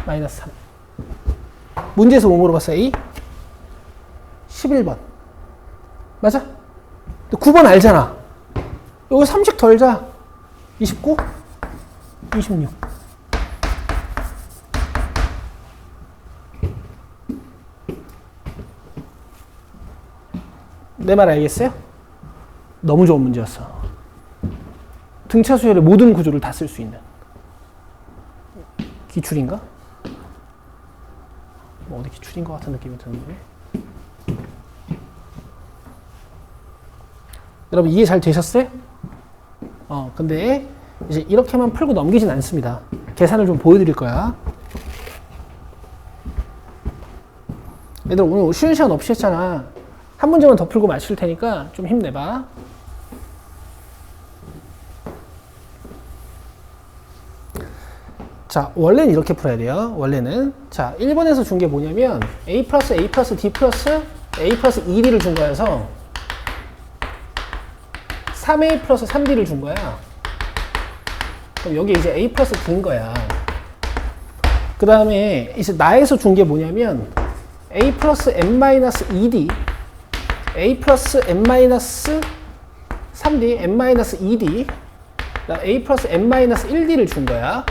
마이너스 3. 문제에서 뭐 물어봤어? A? 11번. 맞아? 9번 알잖아. 여기 3씩 덜자. 29? 26. 내 말 알겠어요? 너무 좋은 문제였어. 등차 수열의 모든 구조를 다 쓸 수 있는. 기출인가? 뭐 어디 기출인 것 같은 느낌이 드는데. 여러분 이해 잘 되셨어요? 근데 이제 이렇게만 풀고 넘기진 않습니다. 계산을 좀 보여드릴 거야. 얘들 오늘 쉬는 시간 없이 했잖아. 한 문제만 더 풀고 마칠 테니까 좀 힘내봐. 자, 원래는 이렇게 풀어야 돼요. 원래는. 자, 1번에서 준 게 뭐냐면 A 플러스 A 플러스 D 플러스 A 플러스 2D를 준 거여서 3A 플러스 3D를 준 거야. 그럼 여기 이제 A 플러스 D인 거야. 그 다음에 이제 나에서 준 게 뭐냐면 A 플러스 M 마이너스 2D A 플러스 M 마이너스 3D M 마이너스 2D A 플러스 M 마이너스 1D를 준 거야.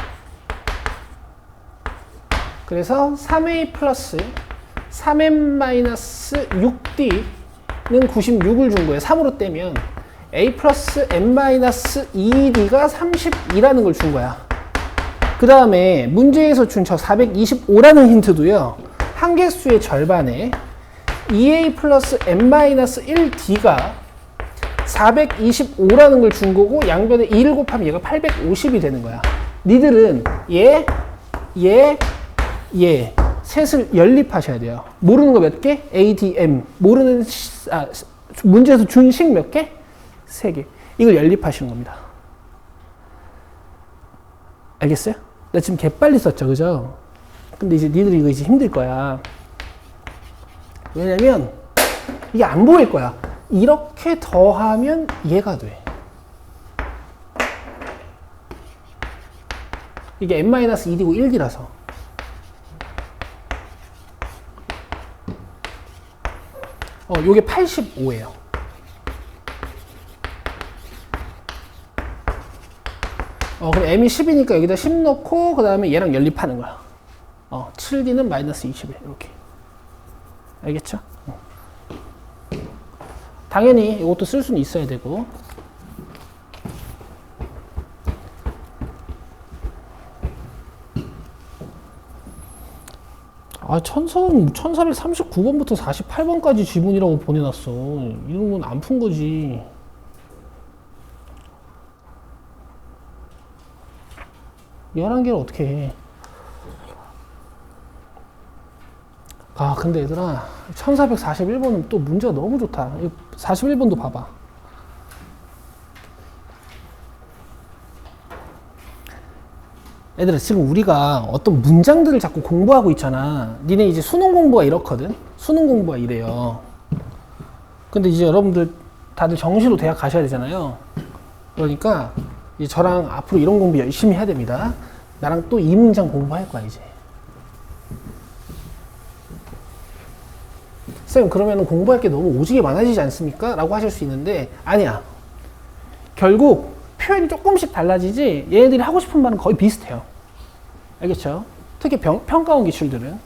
그래서 3A 플러스 3M 마이너스 6D는 96을 준 거예요. 3으로 떼면 A 플러스 M 마이너스 2D가 32라는 걸 준 거야. 그 다음에 문제에서 준 저 425라는 힌트도요. 한계수의 절반에 2A 플러스 M 마이너스 1D가 425라는 걸 준 거고 양변에 2를 곱하면 얘가 850이 되는 거야. 니들은 얘 셋을 연립하셔야 돼요. 모르는 거 몇 개? A, D, M. 모르는 문제에서 준 식 몇 개? 3개. 이걸 연립하시는 겁니다. 알겠어요? 나 지금 개빨리 썼죠, 그죠? 근데 이제 니들이 이거 이제 힘들 거야. 왜냐면 이게 안 보일 거야. 이렇게 더하면 얘가 돼. 이게 M-2D고 1D라서. 요게 85예요. 그럼 M이 10이니까 여기다 10 넣고, 그 다음에 얘랑 연립하는 거야. 7D는 마이너스 21. 이렇게. 알겠죠? 당연히 이것도 쓸 수는 있어야 되고. 아, 1439번부터 48번까지 지문이라고 보내놨어. 이런 건 안 푼 거지. 이 11개를 어떻게 해. 아, 근데 얘들아, 1441번은 또 문제가 너무 좋다. 41번도 봐봐. 얘들아, 지금 우리가 어떤 문장들을 자꾸 공부하고 있잖아. 니네 이제 수능 공부가 이렇거든? 수능 공부가 이래요. 근데 이제 여러분들 다들 정시로 대학 가셔야 되잖아요. 그러니까 이제 저랑 앞으로 이런 공부 열심히 해야 됩니다. 나랑 또 이 문장 공부할 거야, 이제. 쌤, 그러면 공부할 게 너무 오지게 많아지지 않습니까? 라고 하실 수 있는데, 아니야. 결국 표현이 조금씩 달라지지 얘네들이 하고 싶은 말은 거의 비슷해요. 알겠죠? 특히 평가원 기출들은.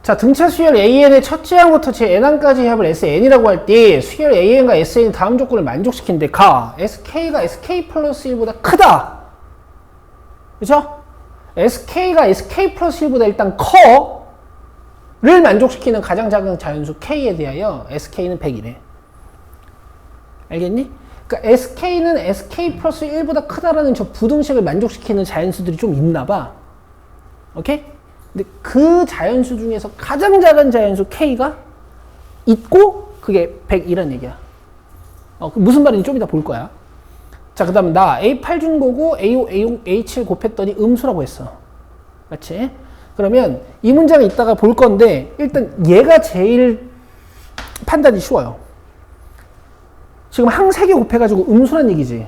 자, 등차 수열 AN의 첫째 항부터 제 N항까지 합을 SN이라고 할 때 수열 AN과 SN이 다음 조건을 만족시키는데 SK가 SK 플러스 1보다 크다. 그죠? SK가 SK 플러스 1보다 일단 를 만족시키는 가장 작은 자연수 K에 대하여 SK는 100이래. 알겠니? 그러니까 SK는 SK 플러스 1보다 크다라는 저 부등식을 만족시키는 자연수들이 좀 있나 봐. 오케이? 근데 그 자연수 중에서 가장 작은 자연수 K가 있고 그게 100이란 얘기야. 무슨 말인지 좀 이따 볼 거야. 자, 그 다음 나 A8 준 거고 A5, A7 곱했더니 음수라고 했어. 맞지? 그러면 이 문장을 이따가 볼 건데 일단 얘가 제일 판단이 쉬워요. 지금 항 3개 곱해가지고 음수란 얘기지.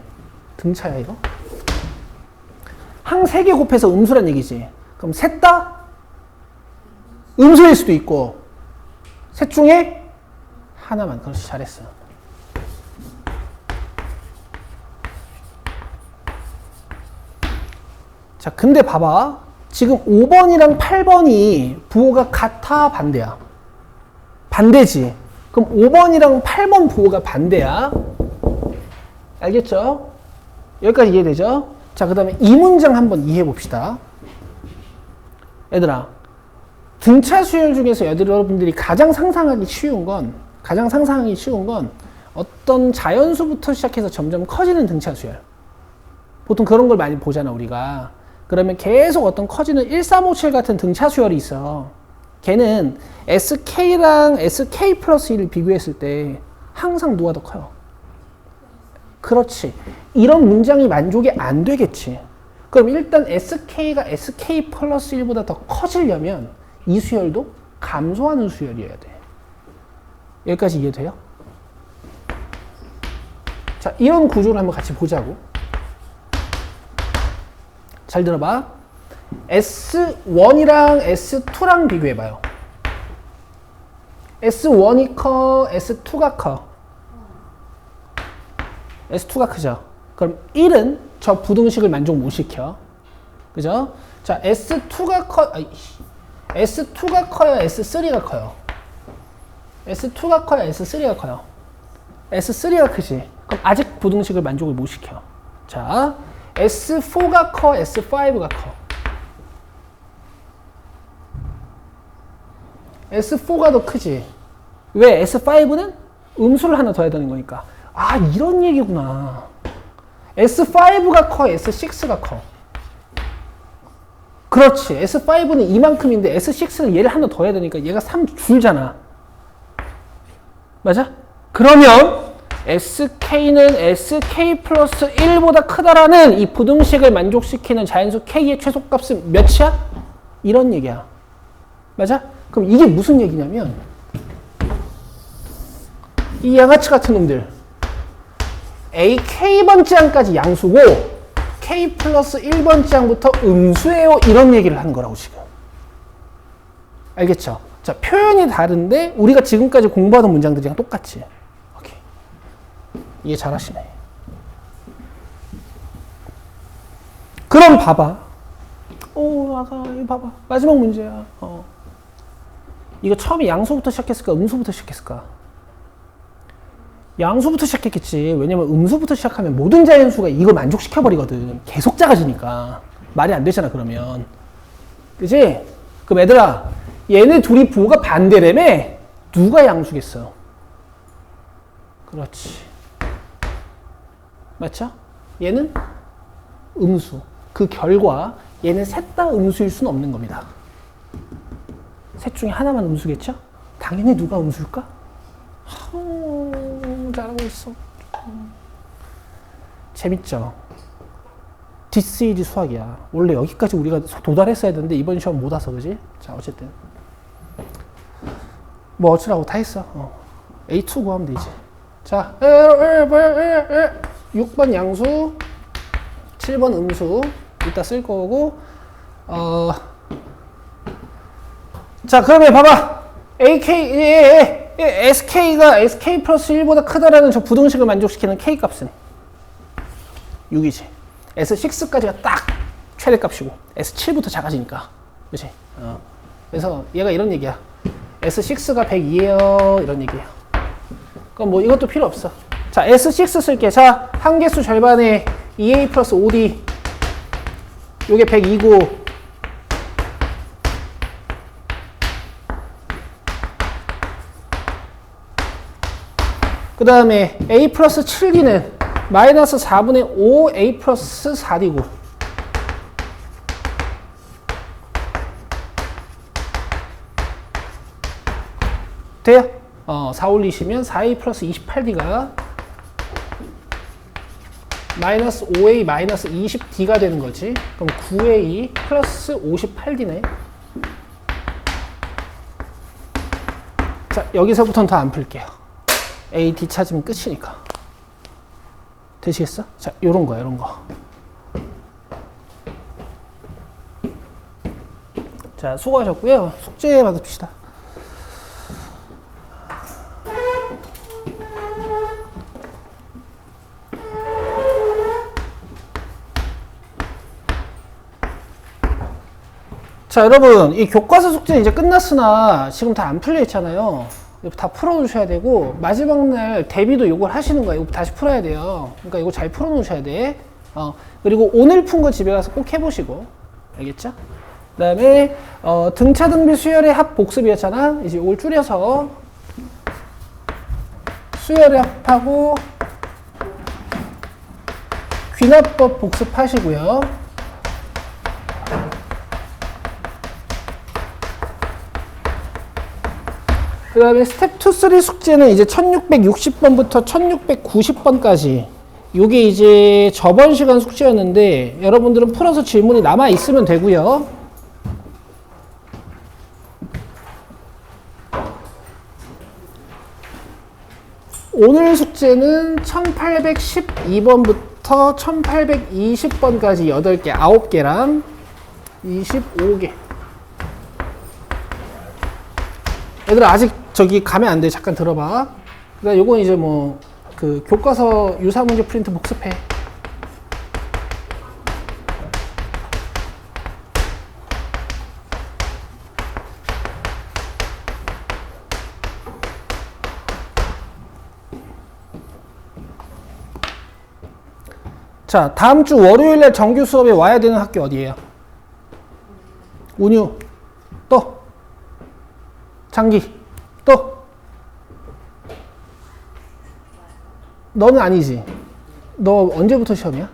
등차야 이거? 항 3개 곱해서 음수란 얘기지. 그럼 셋 다 음수일 수도 있고 셋 중에 하나만. 그렇지, 잘했어. 자, 근데 봐봐. 지금 5번이랑 8번이 부호가 같아, 반대야? 반대지. 그럼 5번이랑 8번 부호가 반대야. 알겠죠? 여기까지 이해되죠? 자, 그 다음에 이 문장 한번 이해해 봅시다. 얘들아, 등차 수열 중에서 여러분들이 가장 상상하기 쉬운 건 어떤 자연수부터 시작해서 점점 커지는 등차 수열. 보통 그런 걸 많이 보잖아, 우리가. 그러면 계속 어떤 커지는 1357 같은 등차 수열이 있어. 걔는 SK랑 SK 플러스 1을 비교했을 때 항상 누가 더 커요? 그렇지. 이런 문장이 만족이 안 되겠지. 그럼 일단 SK가 SK 플러스 1보다 더 커지려면 이 수열도 감소하는 수열이어야 돼. 여기까지 이해돼요? 자, 이런 구조를 한번 같이 보자고. 잘 들어봐. S1이랑 S2랑 비교해봐요. S1이 커, S2가 커. S2가 크죠. 그럼 1은 저 부등식을 만족 못 시켜. 그죠? 자, S2가 커요, S3가 커요? S2가 커요, S3가 커요? S3가 크지. 그럼 아직 부등식을 만족을 못 시켜. 자, S4가 커, S5가 커? S4가 더 크지. 왜? S5는 음수를 하나 더 해야 되는 거니까. 아, 이런 얘기구나. S5가 커, S6가 커? 그렇지. S5는 이만큼인데 S6는 얘를 하나 더 해야 되니까 얘가 3 줄잖아. 맞아? 그러면 SK는 SK 플러스 1보다 크다라는 이 부등식을 만족시키는 자연수 K의 최소값은 몇이야? 이런 얘기야. 맞아? 그럼 이게 무슨 얘기냐면 이 양아치 같은 놈들 AK번째 항까지 양수고 K 플러스 1번째 항부터 음수예요. 이런 얘기를 하는 거라고 지금. 알겠죠? 자, 표현이 다른데 우리가 지금까지 공부하던 문장들이랑 똑같지. 오케이. 이해 잘하시네. 그럼 봐봐. 아가, 이거 봐봐. 마지막 문제야. 이거 처음에 양수부터 시작했을까? 음수부터 시작했을까? 양수부터 시작했겠지. 왜냐면 음수부터 시작하면 모든 자연수가 이걸 만족시켜버리거든. 계속 작아지니까. 말이 안 되잖아, 그러면. 그치? 그럼 얘들아, 얘네 둘이 부호가 반대라며? 누가 양수겠어? 그렇지. 맞죠? 얘는 음수. 그 결과 얘는 셋 다 음수일 수는 없는 겁니다. 셋 중에 하나만 음수겠죠? 당연히 누가 음수일까? 잘하고 있어. 재밌죠? 뒷세일이 수학이야. 원래 여기까지 우리가 도달했어야 되는데 이번 시험 못 와서, 그지? 자, 어쨌든 뭐 어쩌라고 다 했어. A2 구하면 되지. 자, 6번 양수, 7번 음수 이따 쓸 거고. 자, 그러면 봐봐. SK가 SK 플러스 1보다 크다라는 저 부등식을 만족시키는 K 값은 6이지. S6까지가 딱 최대값이고 S7부터 작아지니까. 그치? 그래서 얘가 이런 얘기야. S6가 102예요. 이런 얘기야. 그럼 뭐 이것도 필요 없어. 자, S6 쓸게. 자, 한개수 절반에 2A 플러스 5D. 요게 102고 그 다음에 A 플러스 7D는 마이너스 4분의 5 A 플러스 4D고 돼요? 4 올리시면 4A 플러스 28D가 마이너스 5A 마이너스 20D가 되는 거지. 그럼 9A 플러스 58D네. 자, 여기서부터는 더 안 풀게요. A, D 찾으면 끝이니까. 되시겠어? 자, 요런 거야, 요런 거. 자, 수고하셨고요. 숙제 받읍시다. 자, 여러분, 이 교과서 숙제는 이제 끝났으나 지금 다 안 풀려 있잖아요. 다 풀어놓으셔야 되고, 마지막 날 대비도 요걸 하시는 거예요. 이거 다시 풀어야 돼요. 그러니까 이거 잘 풀어놓으셔야 돼. 그리고 오늘 푼 거 집에 가서 꼭 해보시고. 알겠죠? 그 다음에, 등차 등비 수열의 합 복습이었잖아. 이제 이걸 줄여서 수열의 합하고 귀납법 복습하시고요. 그 다음에 스텝 2, 3 숙제는 이제 1660번부터 1690번까지 요게 이제 저번 시간 숙제였는데 여러분들은 풀어서 질문이 남아 있으면 되고요. 오늘 숙제는 1812번부터 1820번까지 8개, 9개랑 25개. 얘들아 아직 저기 가면 안 돼. 잠깐 들어봐. 그러니까 요건 이제 뭐 그 교과서 유사 문제 프린트 복습해. 자, 다음 주 월요일날 정규 수업에 와야 되는 학교 어디예요? 운유. 또 장기. 또 너는 아니지. 너 언제부터 시험이야?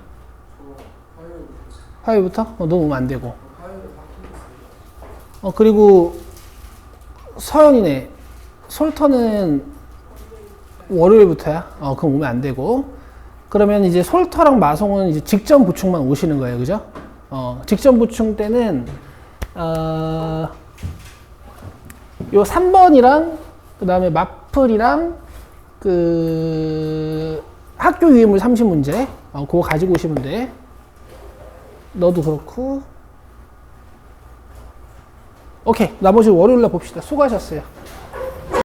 화요일부터? 너 오면 안 되고. 그리고 서연이네. 솔터는 월요일부터야. 그럼 오면 안 되고. 그러면 이제 솔터랑 마송은 이제 직전 보충만 오시는 거예요. 그죠? 직전 보충 때는 요 3번이랑 그 다음에 마플이랑 그 학교 유해물 30문제 그거 가지고 오시면 돼. 너도 그렇고. 오케이. 나머지 월요일날 봅시다. 수고하셨어요.